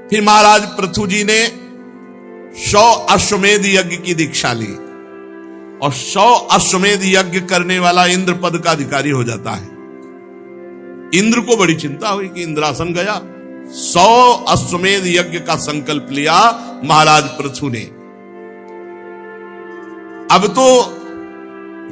फिर महाराज पृथु जी ने 100 अश्वमेध यज्ञ की दीक्षा ली और 100 अश्वमेध यज्ञ करने वाला इंद्र पद का अधिकारी हो जाता है। इंद्र को बड़ी चिंता हुई कि इंद्रासन गया। 100 अश्वमेध यज्ञ का संकल्प लिया महाराज पृथु ने। अब तो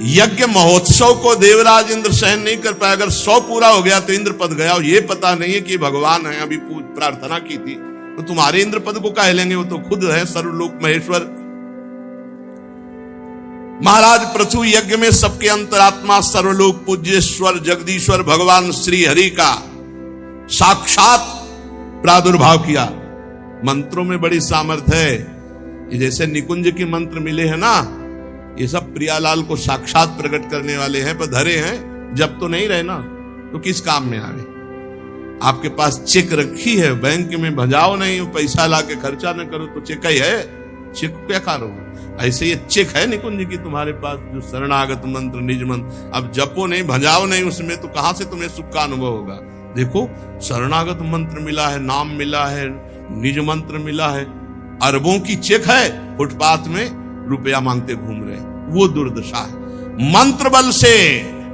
यज्ञ महोत्सव को देवराज इंद्र सहन नहीं कर पाया। अगर 100 पूरा हो गया तो इंद्र पद गया, और ये पता नहीं है कि भगवान है। अभी प्रार्थना की थी तो तुम्हारे इंद्र पद को कह लेंगे, वो तो खुद है सर्वलोक महेश्वर। महाराज पृथु यज्ञ में सबके अंतरात्मा सर्वलोक पूज्येश्वर जगदीश्वर भगवान श्री हरि का साक्षात प्रादुर्भाव किया। मंत्रों में बड़ी सामर्थ्य है। जैसे निकुंज के मंत्र मिले हैं ना, ये सब प्रियालाल को साक्षात प्रकट करने वाले हैं, पर धरे हैं। जब तो नहीं रहे ना तो किस काम में आवे? आपके पास चेक रखी है बैंक में, भजाओ नहीं, पैसा ला के खर्चा न करो तो चेक ही है, चेक क्या करोगे? ऐसे ये चेक है निकुंज की तुम्हारे पास, जो शरणागत मंत्र निज मंत्र, अब जपो नहीं भजाओ नहीं उसमें, तो कहां से तुम्हें सुख का अनुभव होगा। देखो शरणागत मंत्र मिला है, नाम मिला है, निज मंत्र मिला है, अरबों की चेक है, फुटपाथ में रुपया मांगते घूम रहे, वो दुर्दशा है। मंत्र बल से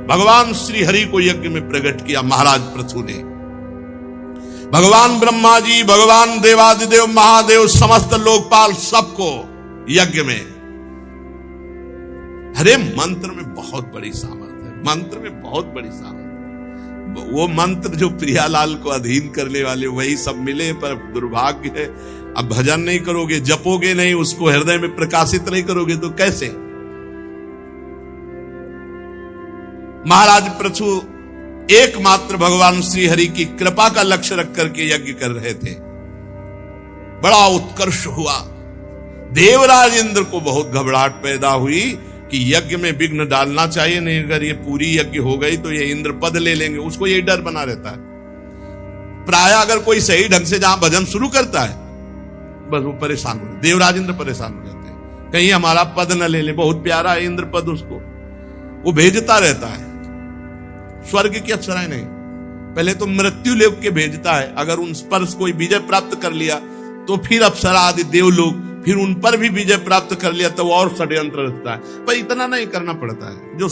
भगवान श्री हरि को यज्ञ में प्रकट किया महाराज पृथु ने। भगवान ब्रह्मा जी, भगवान देवादिदेव महादेव, समस्त लोकपाल सबको यज्ञ में। अरे मंत्र में बहुत बड़ी सामर्थ है, मंत्र में बहुत बड़ी सामर्थ। वो मंत्र जो प्रियालाल को अधीन करने वाले वही सब मिले, पर दुर्भाग्य है अब भजन नहीं करोगे, जपोगे नहीं, उसको हृदय में प्रकाशित नहीं करोगे तो कैसे। महाराज पृथु एकमात्र भगवान श्री हरि की कृपा का लक्ष्य रख करके यज्ञ कर रहे थे। बड़ा उत्कर्ष हुआ। देवराज इंद्र को बहुत घबराहट पैदा हुई कि यज्ञ में विघ्न डालना चाहिए, नहीं अगर ये पूरी यज्ञ हो गई तो ये इंद्र पद ले लेंगे, उसको ये डर बना रहता है। प्राय अगर कोई सही ढंग से जहां भजन शुरू करता है बस वो परेशान हो, देवराज इंद्र परेशान हो जाते हैं, कहीं हमारा पद न ले ले। बहुत प्यारा है इंद्र पद, उसको वो भेजता रहता है। स्वर्ग की अप्सराएं नहीं, पहले तो मृत्यु लोक के भेजता है, अगर उन पर कोई विजय प्राप्त कर लिया तो फिर अप्सरा आदि देवलोक, फिर उन पर भी विजय प्राप्त कर लिया तो और षड्यंत्र रचता है। पर इतना नहीं करना पड़ता है, जो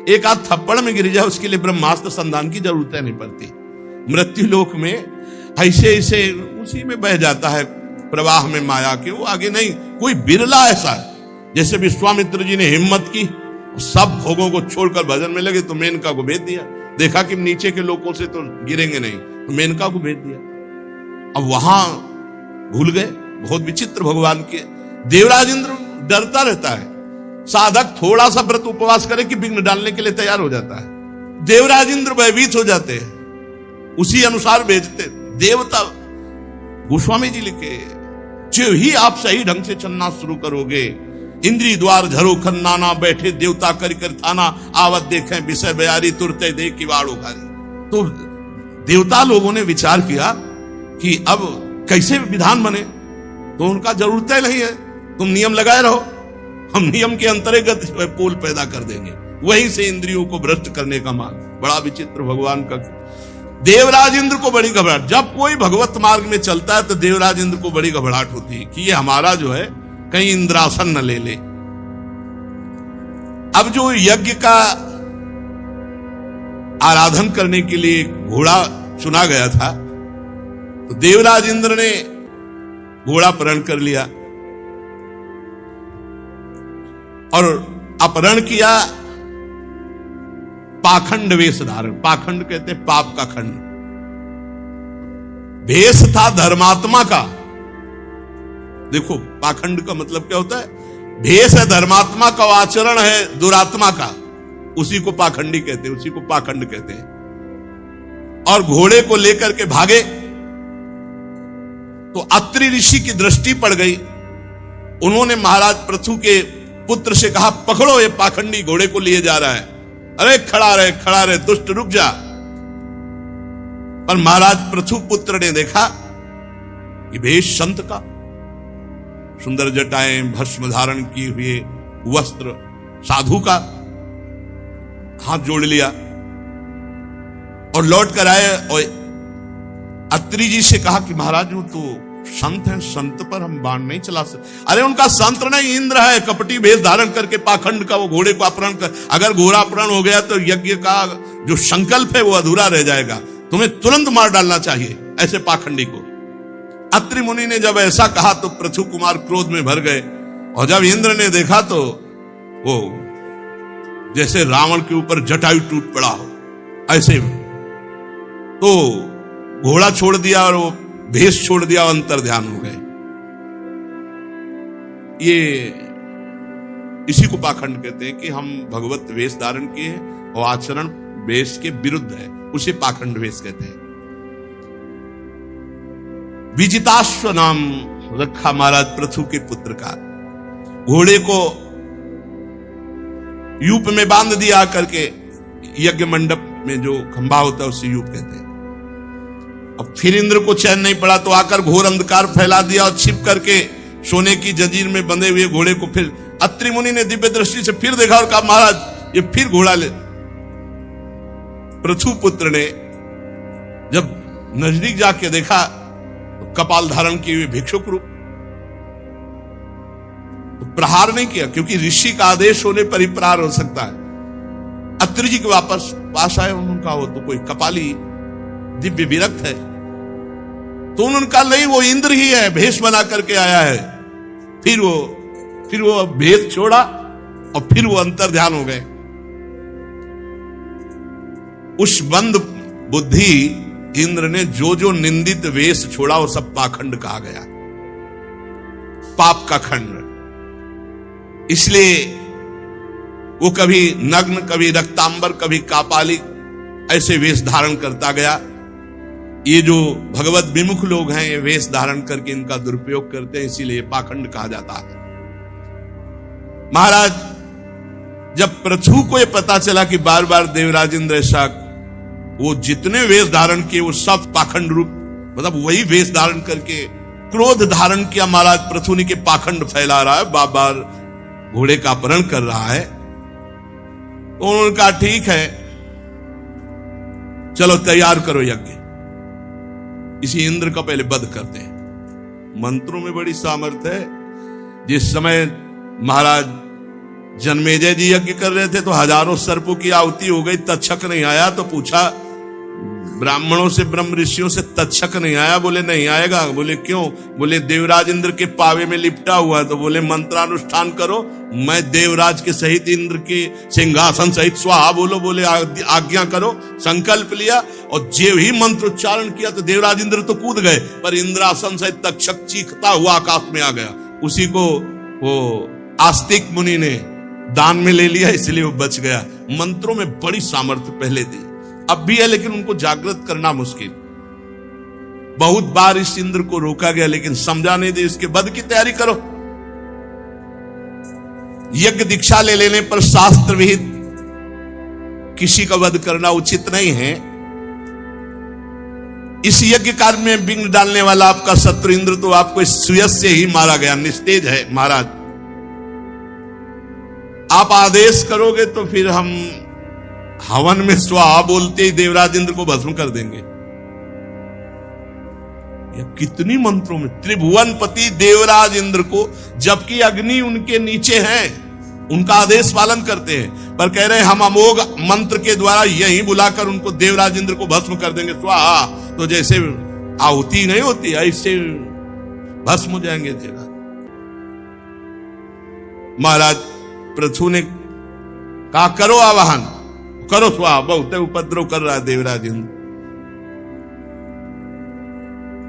एक आध थप्पड़ में गिर जाए उसके लिए ब्रह्मास्त्र संधान की जरूरत नहीं पड़ती। मृत्यु लोक में ऐसे ऐसे उसी में बह जाता है प्रवाह में माया के, वो आगे नहीं। कोई बिरला ऐसा है, जैसे विश्वामित्र जी ने हिम्मत की, सब भोगों को छोड़कर भजन में लगे तो मेनका को भेज दिया। देखा कि नीचे के लोगों से तो गिरेंगे नहीं, तो मेनका को भेज दिया। अब वहां भूल गए, बहुत विचित्र भगवान के। देवराज इंद्र डरता रहता है, साधक थोड़ा सा व्रत उपवास करे कि विघ्न डालने के लिए तैयार हो जाता है। देवराज इंद्र भयभीत हो जाते हैं, उसी अनुसार भेजते। देवता गोस्वामी जी लिखे, जो ही आप सही ढंग से चलना शुरू करोगे, इंद्री द्वार झरो खन्नाना, बैठे देवता कर कर थाना, आवत देखें विषय बयारी, तुरते दे की वाड़ो भारी। तो देवता लोगों ने विचार किया कि अब कैसे विधान बने, तो उनका जरूरत नहीं है, तुम नियम लगाए रहो, हम नियम के अंतर्गत पोल पैदा कर देंगे। वहीं से इंद्रियों को भ्रष्ट करने का मार्ग। बड़ा विचित्र भगवान का। देवराज इंद्र को बड़ी घबराहट, जब कोई भगवत मार्ग में चलता है तो देवराज इंद्र को बड़ी घबराहट होती है कि ये हमारा जो है कहीं इंद्रासन न ले ले। अब जो यज्ञ का आराधन करने के लिए घोड़ा चुना गया था, तो देवराज इंद्र ने घोड़ा अपहरण कर लिया और अपहरण किया। पाखंड वेश धारण, पाखंड कहते पाप का खंड। भेष था धर्मात्मा का। देखो पाखंड का मतलब क्या होता है, भेष है धर्मात्मा का, आचरण है दुरात्मा का, उसी को पाखंडी कहते हैं, उसी को पाखंड कहते हैं। और घोड़े को लेकर के भागे तो अत्रि ऋषि की दृष्टि पड़ गई। उन्होंने महाराज पृथु के पुत्र से कहा, पकड़ो ये पाखंडी घोड़े को लिए जा रहा है। अरे खड़ा रहे दुष्ट, रुक जा। पर महाराज पृथु पुत्र ने देखा कि भेष संत का, सुंदर जटाएं, भस्म धारण किए हुए वस्त्र, साधु का, हाथ जोड़ लिया और लौट कर आए और अत्रि जी से कहा कि महाराज वो तो संत है, संत पर हम बाण नहीं चला सकते। अरे उनका संत नहीं, इंद्र है, कपटी भेष धारण करके पाखंड का वो घोड़े को अपहरण कर, अगर घोड़ा अपहरण हो गया तो यज्ञ का जो संकल्प है वो अधूरा रह जाएगा, तुम्हें तुरंत मार डालना चाहिए ऐसे पाखंडी को। अत्रि मुनि ने जब ऐसा कहा तो पृथु कुमार क्रोध में भर गए, और जब इंद्र ने देखा तो वो जैसे रावण के ऊपर जटायु टूट पड़ा हो ऐसे, तो घोड़ा छोड़ दिया और वो भेष छोड़ दिया, अंतर ध्यान हो गए। ये इसी को पाखंड कहते हैं कि हम भगवत वेश धारण किए हैं और आचरण वेश के विरुद्ध है, उसे पाखंड वेश कहते हैं। विजिताश्व नाम रखा महाराज पृथु के पुत्र का। घोड़े को यूप में बांध दिया करके, यज्ञ मंडप में जो खंभा होता है उसे यूप कहते हैं। अब फिर इंद्र को चैन नहीं पड़ा तो आकर घोर अंधकार फैला दिया और छिप करके सोने की जंजीर में बंधे हुए घोड़े को फिर अत्रि मुनि ने दिव्य दृष्टि से फिर देखा और कहा महाराज ये फिर घोड़ा ले। पृथु पुत्र ने जब नजदीक जाके देखा तो कपाल धारण किए हुए भिक्षुक रूप, तो प्रहार नहीं किया क्योंकि ऋषि का आदेश होने पर ही प्रहार हो सकता है। अत्रि जी के वापस पास आए, उन्होंने कहा वो तो कोई कपाली दिव्य विरक्त है। तो उन्होंने कहा नहीं वो इंद्र ही है, भेष बना करके आया है। फिर वो भेष छोड़ा और फिर वो अंतर ध्यान हो गए। उस बंद बुद्धि इंद्र ने जो जो निंदित वेश छोड़ा वो सब पाखंड कहा गया, पाप का खंड। इसलिए वो कभी नग्न, कभी रक्तांबर, कभी कापालिक ऐसे वेश धारण करता गया। ये जो भगवत विमुख लोग हैं ये वेश धारण करके इनका दुरुपयोग करते हैं, इसीलिए पाखंड कहा जाता है। महाराज जब पृथु को ये पता चला कि बार बार देवराज इंद्र ऐसा, वो जितने वेश धारण किए वो सब पाखंड रूप, मतलब वही वेश धारण करके क्रोध धारण किया महाराज पृथु ने के पाखंड फैला रहा है, बार बार घोड़े का अपहरण कर रहा है। तो उन्होंने कहा ठीक है चलो तैयार करो यज्ञ, इसी इंद्र का पहले वध करते हैं। मंत्रों में बड़ी सामर्थ्य है। जिस समय महाराज जन्मेजय जी यज्ञ कर रहे थे तो हजारों सर्पों की आहुति हो गई, तक्षक नहीं आया। तो पूछा ब्राह्मणों से, ब्रह्म ऋषियों से, तक्षक नहीं आया? बोले नहीं आएगा। बोले क्यों? बोले देवराज इंद्र के पावे में लिपटा हुआ है। तो बोले मंत्रानुष्ठान करो, मैं देवराज के सहित इंद्र के सिंहासन सहित स्वाहा बोलो। बोले आज्ञा करो। संकल्प लिया और जो ही मंत्र उच्चारण किया तो देवराज इंद्र तो कूद गए, पर इंद्रासन सहित तक्षक चीखता हुआ आकाश में आ गया। उसी को वो आस्तिक मुनि ने दान में ले लिया, इसलिए वो बच गया। मंत्रों में बड़ी सामर्थ्य पहले थी, अब भी है, लेकिन उनको जागृत करना मुश्किल। बहुत बार इस इंद्र को रोका गया लेकिन समझा नहीं दे, इसके वध की तैयारी करो। यज्ञ दीक्षा ले लेने पर शास्त्र विहित किसी का वध करना उचित नहीं है। इस यज्ञ कार्य में विघ्न डालने वाला आपका शत्रु इंद्र तो आपको इस सुयस से ही मारा गया, निस्तेज है। महाराज आप आदेश करोगे तो फिर हम हवन में स्वाहा बोलते ही देवराज इंद्र को भस्म कर देंगे। ये कितनी मंत्रों में त्रिभुवनपति देवराज इंद्र को, जबकि अग्नि उनके नीचे है, उनका आदेश पालन करते हैं, पर कह रहे हैं हम अमोघ मंत्र के द्वारा यही बुलाकर उनको देवराज इंद्र को भस्म कर देंगे स्वाहा। तो जैसे आहुति नहीं होती ऐसे भस्म हो जाएंगे देवराज। महाराज पृथु ने कहा करो आवाहन, करो स्वाहा, बहुत उपद्रव कर रहा है देवराज इंद्र।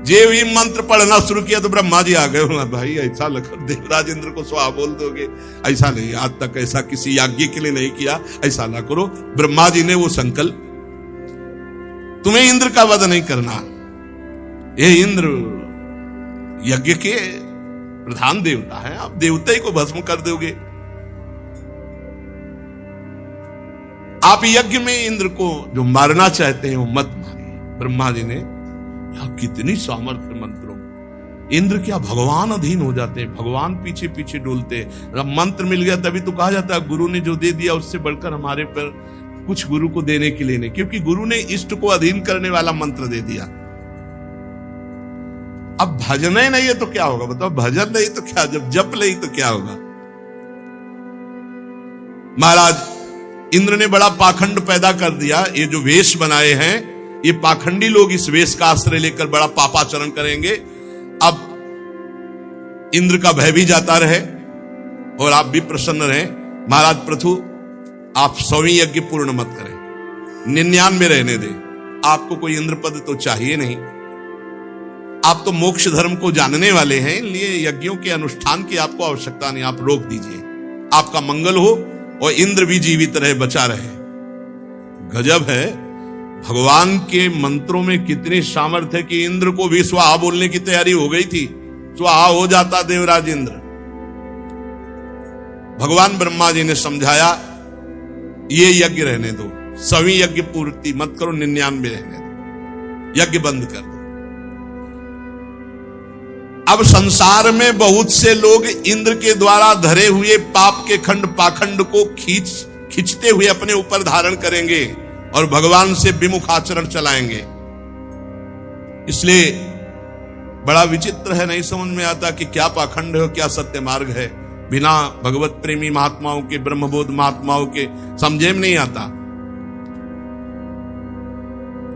जे भी मंत्र पढ़ना शुरू किया तो ब्रह्मा जी आ गए। भाई ऐसा लगकर देवराज इंद्र को स्वाहा बोल दोगे? ऐसा नहीं, आज तक ऐसा किसी यज्ञ के लिए नहीं किया, ऐसा ना करो। ब्रह्मा जी ने वो संकल्प, तुम्हें इंद्र का वध नहीं करना, ये इंद्र यज्ञ के प्रधान देवता है, आप देवता ही को भस्म कर दोगे। आप यज्ञ में इंद्र को जो मारना चाहते हैं वो मत मारिए। ब्रह्मा जी ने, कितनी सामर्थ्य मंत्रों, इंद्र क्या भगवान अधीन हो जाते हैं, भगवान पीछे पीछे डोलते हैं। जब मंत्र मिल गया तभी तो कहा जाता है गुरु ने जो दे दिया उससे बढ़कर हमारे पर कुछ गुरु को देने के लिए नहीं, क्योंकि गुरु ने इष्ट को अधीन करने वाला मंत्र दे दिया। अब भजन ही नहीं है तो क्या होगा बताओ? भजन नहीं तो क्या, जब जप नहीं तो क्या होगा? महाराज इंद्र ने बड़ा पाखंड पैदा कर दिया। ये जो वेश बनाए हैं ये पाखंडी लोग इस वेश का आश्रय लेकर बड़ा पापाचरण करेंगे। अब इंद्र का भय भी जाता रहे और आप भी प्रसन्न रहे। महाराज पृथु आप 100वीं यज्ञ पूर्ण मत करें, 99 रहने दें। आपको कोई इंद्र पद तो चाहिए नहीं, आप तो मोक्ष धर्म को जानने वाले हैं, इसलिए यज्ञों के अनुष्ठान की आपको आवश्यकता नहीं, आप रोक दीजिए। आपका मंगल हो और इंद्र भी जीवित रहे, बचा रहे। गजब है, भगवान के मंत्रों में कितनी सामर्थ्य है कि इंद्र को भी स्वाहा बोलने की तैयारी हो गई थी, स्वाहा हो जाता देवराज इंद्र। भगवान ब्रह्मा जी ने समझाया ये यज्ञ रहने दो, 100वीं यज्ञ पूर्ति मत करो, 99 रहने दो, यज्ञ बंद कर दो। अब संसार में बहुत से लोग इंद्र के द्वारा धरे हुए पाप के खंड पाखंड को खींचते हुए अपने ऊपर धारण करेंगे और भगवान से विमुख आचरण चलाएंगे। इसलिए बड़ा विचित्र है, नहीं समझ में आता कि क्या पाखंड है, क्या सत्य मार्ग है। बिना भगवत प्रेमी महात्माओं के, ब्रह्मबोध महात्माओं के समझे में नहीं आता।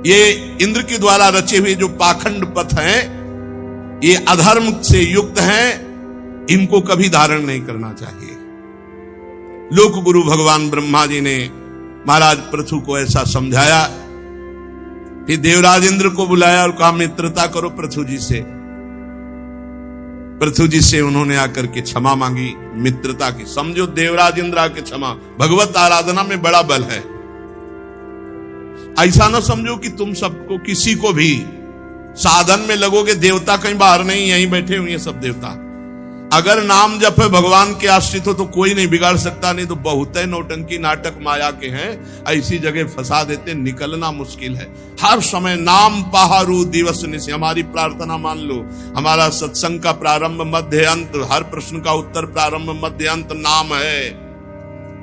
ये इंद्र के द्वारा रचे हुए जो पाखंड पथ हैं, ये अधर्म से युक्त हैं, इनको कभी धारण नहीं करना चाहिए। लोक गुरु भगवान ब्रह्मा जी ने महाराज पृथु को ऐसा समझाया। फिर देवराज इंद्र को बुलाया और कहा मित्रता करो पृथु जी से। पृथु जी से उन्होंने आकर के क्षमा मांगी, मित्रता की। समझो देवराज इंद्र आके क्षमा, भगवत आराधना में बड़ा बल है। ऐसा ना समझो कि तुम सबको, किसी को भी साधन में लगोगे, देवता कहीं बाहर नहीं, यहीं बैठे हुए हैं सब देवता। अगर नाम जप है, भगवान के आश्रित हो तो कोई नहीं बिगाड़ सकता। नहीं तो बहुत है नौटंकी नाटक माया के हैं, ऐसी जगह फंसा देते, निकलना मुश्किल है। हर समय नाम पहारू दिवस निशि। हमारी प्रार्थना मान लो, हमारा सत्संग का प्रारंभ मध्य अंत, हर प्रश्न का उत्तर प्रारंभ मध्य अंत नाम है।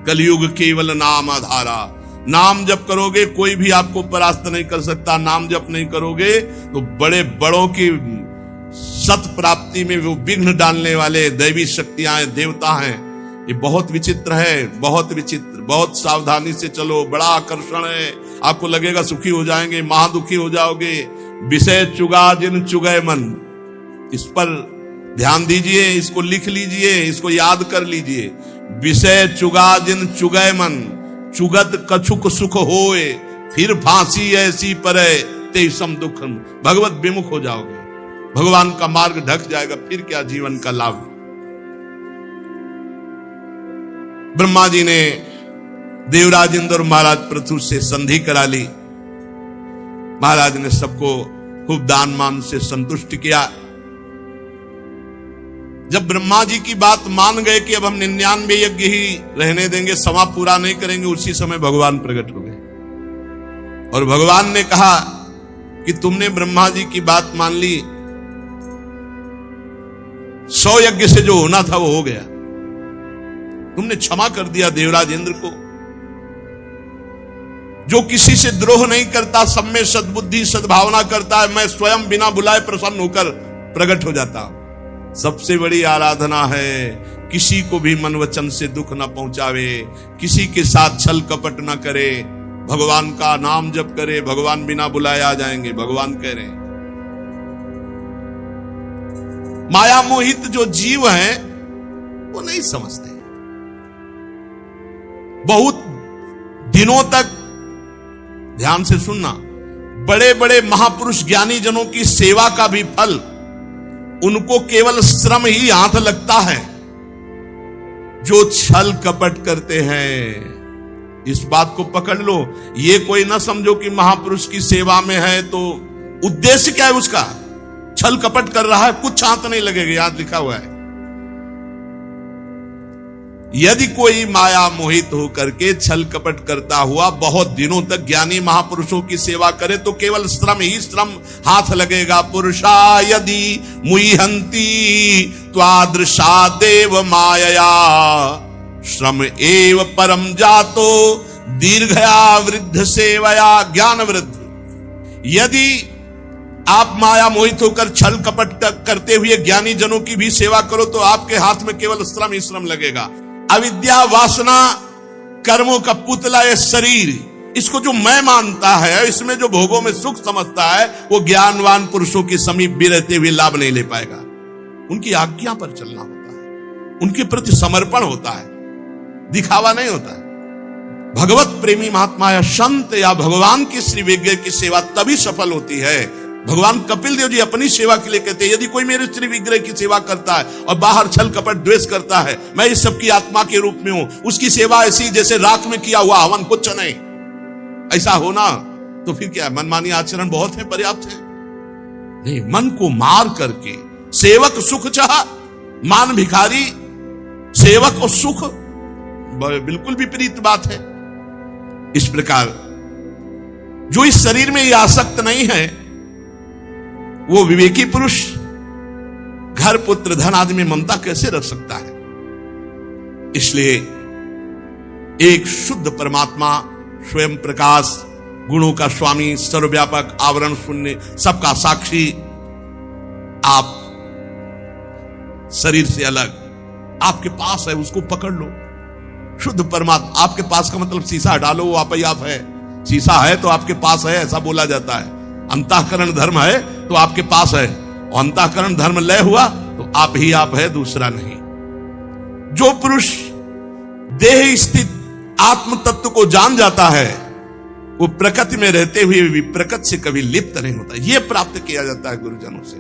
कलयुग केवल नाम आधारा। नाम जप करोगे कोई भी आपको परास्त नहीं कर सकता। नाम जप नहीं करोगे तो बड़े बड़ों की सत प्राप्ति में वो विघ्न डालने वाले दैवी शक्तियां, देवता हैं। ये बहुत विचित्र है, बहुत विचित्र। बहुत सावधानी से चलो, बड़ा आकर्षण है। आपको लगेगा सुखी हो जाएंगे, महादुखी हो जाओगे। विषय चुगा जिन चुगय मन, इस पर ध्यान दीजिए, इसको लिख लीजिए, इसको याद कर लीजिए। विषय चुगा जिन चुगय मन, चुगत कछुक सुख होए, फिर फांसी ऐसी परे ते सम दुख। भगवत विमुख हो जाओगे, भगवान का मार्ग ढक जाएगा, फिर क्या जीवन का लाभ। ब्रह्मा जी ने देवराज इंद्र और महाराज पृथु से संधि करा ली। महाराज ने सबको खूब दान मान से संतुष्ट किया। जब ब्रह्मा जी की बात मान गए कि अब हम 99 यज्ञ ही रहने देंगे, समा पूरा नहीं करेंगे, उसी समय भगवान प्रकट हो गए और भगवान ने कहा कि तुमने ब्रह्मा जी की बात मान ली, 100 यज्ञ से जो होना था वो हो गया। तुमने क्षमा कर दिया देवराज इंद्र को। जो किसी से द्रोह नहीं करता, सब में सद्बुद्धि सद्भावना करता है, मैं स्वयं बिना बुलाए प्रसन्न होकर प्रकट हो जाता हूं। सबसे बड़ी आराधना है किसी को भी मन वचन से दुख न पहुंचावे, किसी के साथ छल कपट न करे, भगवान का नाम जप करे, भगवान बिना बुलाए आ जाएंगे। भगवान कह रहे हैं माया मोहित जो जीव हैं वो नहीं समझते। बहुत दिनों तक ध्यान से सुनना, बड़े बड़े महापुरुष ज्ञानी जनों की सेवा का भी फल उनको केवल श्रम ही हाथ लगता है। जो छल कपट करते हैं, इस बात को पकड़ लो। ये कोई ना समझो कि महापुरुष की सेवा में है तो उद्देश्य क्या है उसका, छल कपट कर रहा है, कुछ हाथ नहीं लगेगा। यहां लिखा हुआ है यदि कोई माया मोहित होकर के छल कपट करता हुआ बहुत दिनों तक ज्ञानी महापुरुषों की सेवा करे तो केवल श्रम ही श्रम हाथ लगेगा। पुरुषा यदि मुह्यंती त्वादृशा देव मायया, श्रम एव परम जातो दीर्घया वृद्ध सेवया ज्ञान वृद्ध। यदि आप माया मोहित होकर छल कपट करते हुए ज्ञानी जनों की भी सेवा करो तो आपके हाथ में केवल श्रम ही श्रम लगेगा। अविद्या वासना कर्मों का पुतला है शरीर, इसको जो मैं मानता है, इसमें जो भोगों में सुख समझता है, वो ज्ञानवान पुरुषों के समीप भी रहते हुए लाभ नहीं ले पाएगा। उनकी आज्ञा पर चलना होता है, उनके प्रति समर्पण होता है, दिखावा नहीं होता है। भगवत प्रेमी महात्मा या संत या भगवान की श्री विग्रह की सेवा तभी सफल होती है। भगवान कपिल देव जी अपनी सेवा के लिए कहते हैं, यदि कोई मेरे श्री विग्रह की सेवा करता है और बाहर छल कपट द्वेष करता है, मैं इस सब की आत्मा के रूप में हूं, उसकी सेवा ऐसी जैसे राख में किया हुआ हवन, कुछ नहीं। ऐसा होना तो फिर क्या, मनमानी आचरण बहुत है, पर्याप्त है। नहीं, मन को मार करके सेवक सुख चाह, मान भिखारी, सेवक और सुख बिल्कुल विपरीत बात है। इस प्रकार जो इस शरीर में ये आसक्त नहीं है वो विवेकी पुरुष घर पुत्र धन आदि में ममता कैसे रख सकता है? इसलिए एक शुद्ध परमात्मा, स्वयं प्रकाश, गुणों का स्वामी, सर्वव्यापक, आवरण शून्य, सबका साक्षी, आप शरीर से अलग, आपके पास है, उसको पकड़ लो। शुद्ध परमात्मा आपके पास का मतलब शीशा हटा लो, वो आप ही आप है। शीशा है तो आपके पास है, ऐसा बोला जाता है। अंतःकरण धर्म है तो आपके पास है, और अंतःकरण धर्म लय हुआ तो आप ही आप है, दूसरा नहीं। जो पुरुष देह स्थित आत्म तत्व को जान जाता है, वो प्रकृति में रहते हुए भी प्रकृति से कभी लिप्त नहीं होता। यह प्राप्त किया जाता है गुरुजनों से।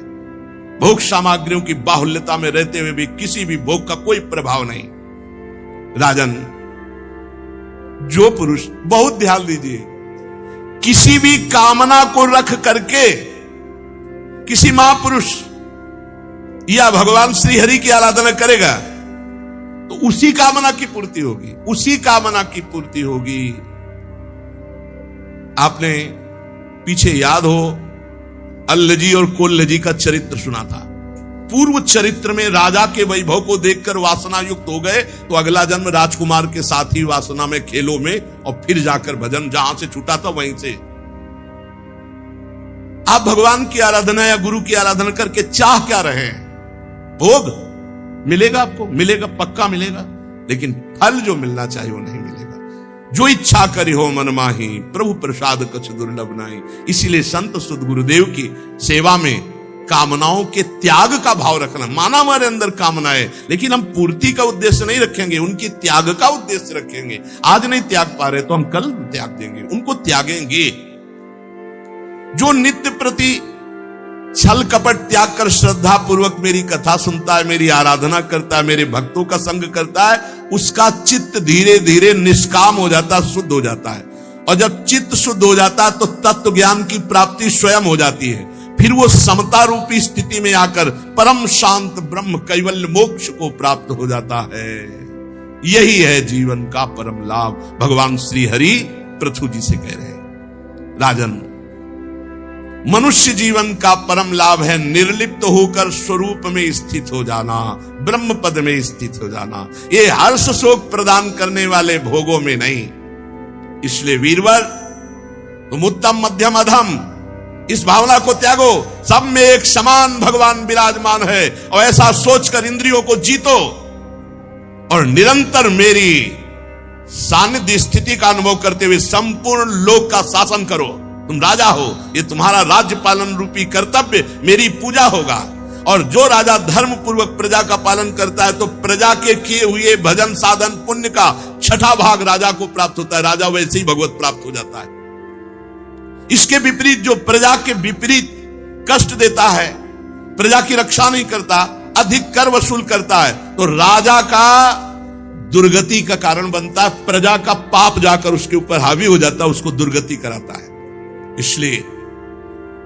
भोग सामग्रियों की बाहुल्यता में रहते हुए भी किसी भी भोग का कोई प्रभाव नहीं। राजन, जो पुरुष, बहुत ध्यान दीजिए, किसी भी कामना को रख करके किसी महापुरुष या भगवान श्री हरि की आराधना करेगा तो उसी कामना की पूर्ति होगी, उसी कामना की पूर्ति होगी। आपने पीछे याद हो अल्लजी और कोल्लजी का चरित्र सुना था। पूर्व चरित्र में राजा के वैभव को देखकर वासना युक्त हो गए तो अगला जन्म राजकुमार के साथ ही वासना में, खेलों में, और फिर जाकर भजन जहां से छूटा था वहीं से। आप भगवान की आराधना या गुरु की आराधना करके चाह क्या रहे हैं? भोग मिलेगा, आपको मिलेगा, पक्का मिलेगा, लेकिन फल जो मिलना चाहिए वो नहीं मिलेगा। जो इच्छा करी हो मन माही, प्रभु प्रसाद कछ दुर्लभ नाही। इसीलिए संत सुध गुरुदेव की सेवा में कामनाओं के त्याग का भाव रखना। माना हमारे अंदर कामना है, लेकिन हम पूर्ति का उद्देश्य नहीं रखेंगे, उनकी त्याग का उद्देश्य रखेंगे। आज नहीं त्याग पा रहे तो हम कल त्याग देंगे, उनको त्यागेंगे। जो नित्य प्रति छल कपट त्याग कर श्रद्धा पूर्वक मेरी कथा सुनता है, मेरी आराधना करता है, मेरे भक्तों का संग करता है, उसका चित्त धीरे धीरे निष्काम हो जाता, शुद्ध हो जाता है। और जब चित्त शुद्ध हो जाता है तो तत्व ज्ञान की प्राप्ति स्वयं हो जाती है। फिर वो समता रूपी स्थिति में आकर परम शांत ब्रह्म कैवल्य मोक्ष को प्राप्त हो जाता है। यही है जीवन का परम लाभ। भगवान श्री हरि पृथु जी से कह रहे हैं, राजन, मनुष्य जीवन का परम लाभ है निर्लिप्त होकर स्वरूप में स्थित हो जाना, ब्रह्म पद में स्थित हो जाना। ये हर्ष शोक प्रदान करने वाले भोगों में नहीं। इसलिए वीरवर, तुम उत्तम मध्यम अधम इस भावना को त्यागो। सब में एक समान भगवान विराजमान है, और ऐसा सोचकर इंद्रियों को जीतो और निरंतर मेरी सानिध्य स्थिति का अनुभव करते हुए संपूर्ण लोक का शासन करो। तुम राजा हो, ये तुम्हारा राज्य पालन रूपी कर्तव्य मेरी पूजा होगा। और जो राजा धर्म पूर्वक प्रजा का पालन करता है तो प्रजा के किए हुए भजन साधन पुण्य का 6ठा भाग राजा को प्राप्त होता है। राजा वैसे ही भगवत प्राप्त हो जाता है। इसके विपरीत जो प्रजा के विपरीत कष्ट देता है, प्रजा की रक्षा नहीं करता, अधिक कर वसूल करता है, तो राजा का दुर्गति का कारण बनता है। प्रजा का पाप जाकर उसके ऊपर हावी हो जाता है, उसको दुर्गति कराता है। इसलिए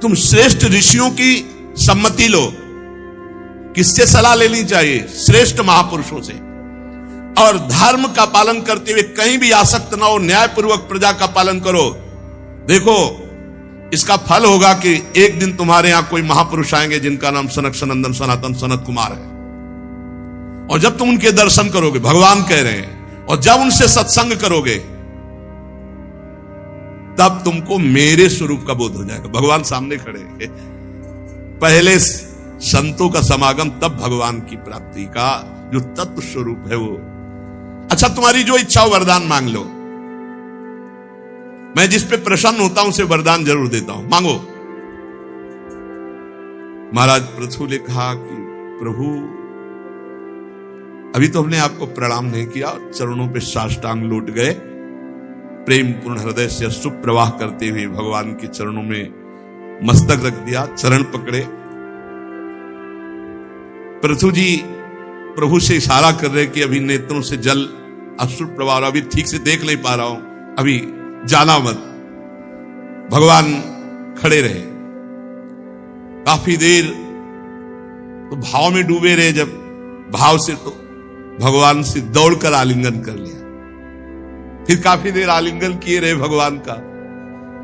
तुम श्रेष्ठ ऋषियों की सम्मति लो। किससे सलाह लेनी चाहिए? श्रेष्ठ महापुरुषों से। और धर्म का पालन करते हुए कहीं भी आसक्त ना हो, न्यायपूर्वक प्रजा का पालन करो। देखो, इसका फल होगा कि एक दिन तुम्हारे यहां कोई महापुरुष आएंगे जिनका नाम सनक सनंदन सनातन सनत कुमार है। और जब तुम उनके दर्शन करोगे, भगवान कह रहे हैं, और जब उनसे सत्संग करोगे तब तुमको मेरे स्वरूप का बोध हो जाएगा। भगवान सामने खड़े हैं। पहले संतों का समागम, तब भगवान की प्राप्ति का जो तत्व स्वरूप है वो। अच्छा, तुम्हारी जो इच्छा हो वरदान मांग लो। मैं जिस पे प्रसन्न होता हूं उसे वरदान जरूर देता हूं, मांगो। महाराज पृथु ने कहा कि प्रभु, अभी तो हमने आपको प्रणाम नहीं किया, चरणों पे साष्टांग लौट गए, प्रेम पूर्ण हृदय से सुप्रवाह करते हुए भगवान के चरणों में मस्तक रख दिया, चरण पकड़े। पृथु जी प्रभु से इशारा कर रहे कि अभी नेत्रों से जल अश्रु प्रवाह, अभी ठीक से देख नहीं पा रहा हूं, अभी जाना मत। भगवान खड़े रहे काफी देर, तो भाव में डूबे रहे। जब भाव से तो भगवान से दौड़कर आलिंगन कर लिया। फिर काफी देर आलिंगन किए रहे भगवान का।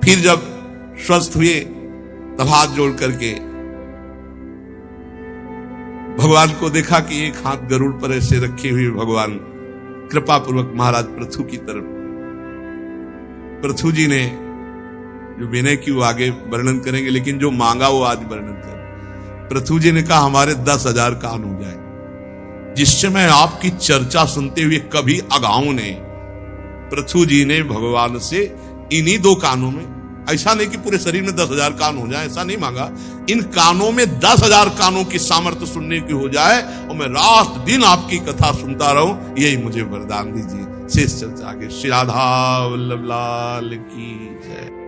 फिर जब स्वस्थ हुए तब हाथ जोड़ करके भगवान को देखा कि एक हाथ गरुड़ पर ऐसे रखे हुए भगवान कृपा पूर्वक महाराज पृथु की तरफ। पृथु जी ने जो विनय की वो आगे वर्णन करेंगे, लेकिन जो मांगा वो आज वर्णन करें। पृथु जी ने कहा हमारे 10,000 कान हो जाए। जिस समय आपकी चर्चा सुनते हुए कभी अगाऊ ने पृथु जी ने भगवान से इन्हीं 2 कानों में, ऐसा नहीं कि पूरे शरीर में 10,000 कान हो जाए, ऐसा नहीं मांगा, इन कानों में 10,000 कानों की सामर्थ्य सुनने की हो जाए और मैं रात दिन आपकी कथा सुनता रहूं, यही मुझे वरदान दीजिए। शेष चर्चा आगे। श्री राधा वल्लभ लाल की जय।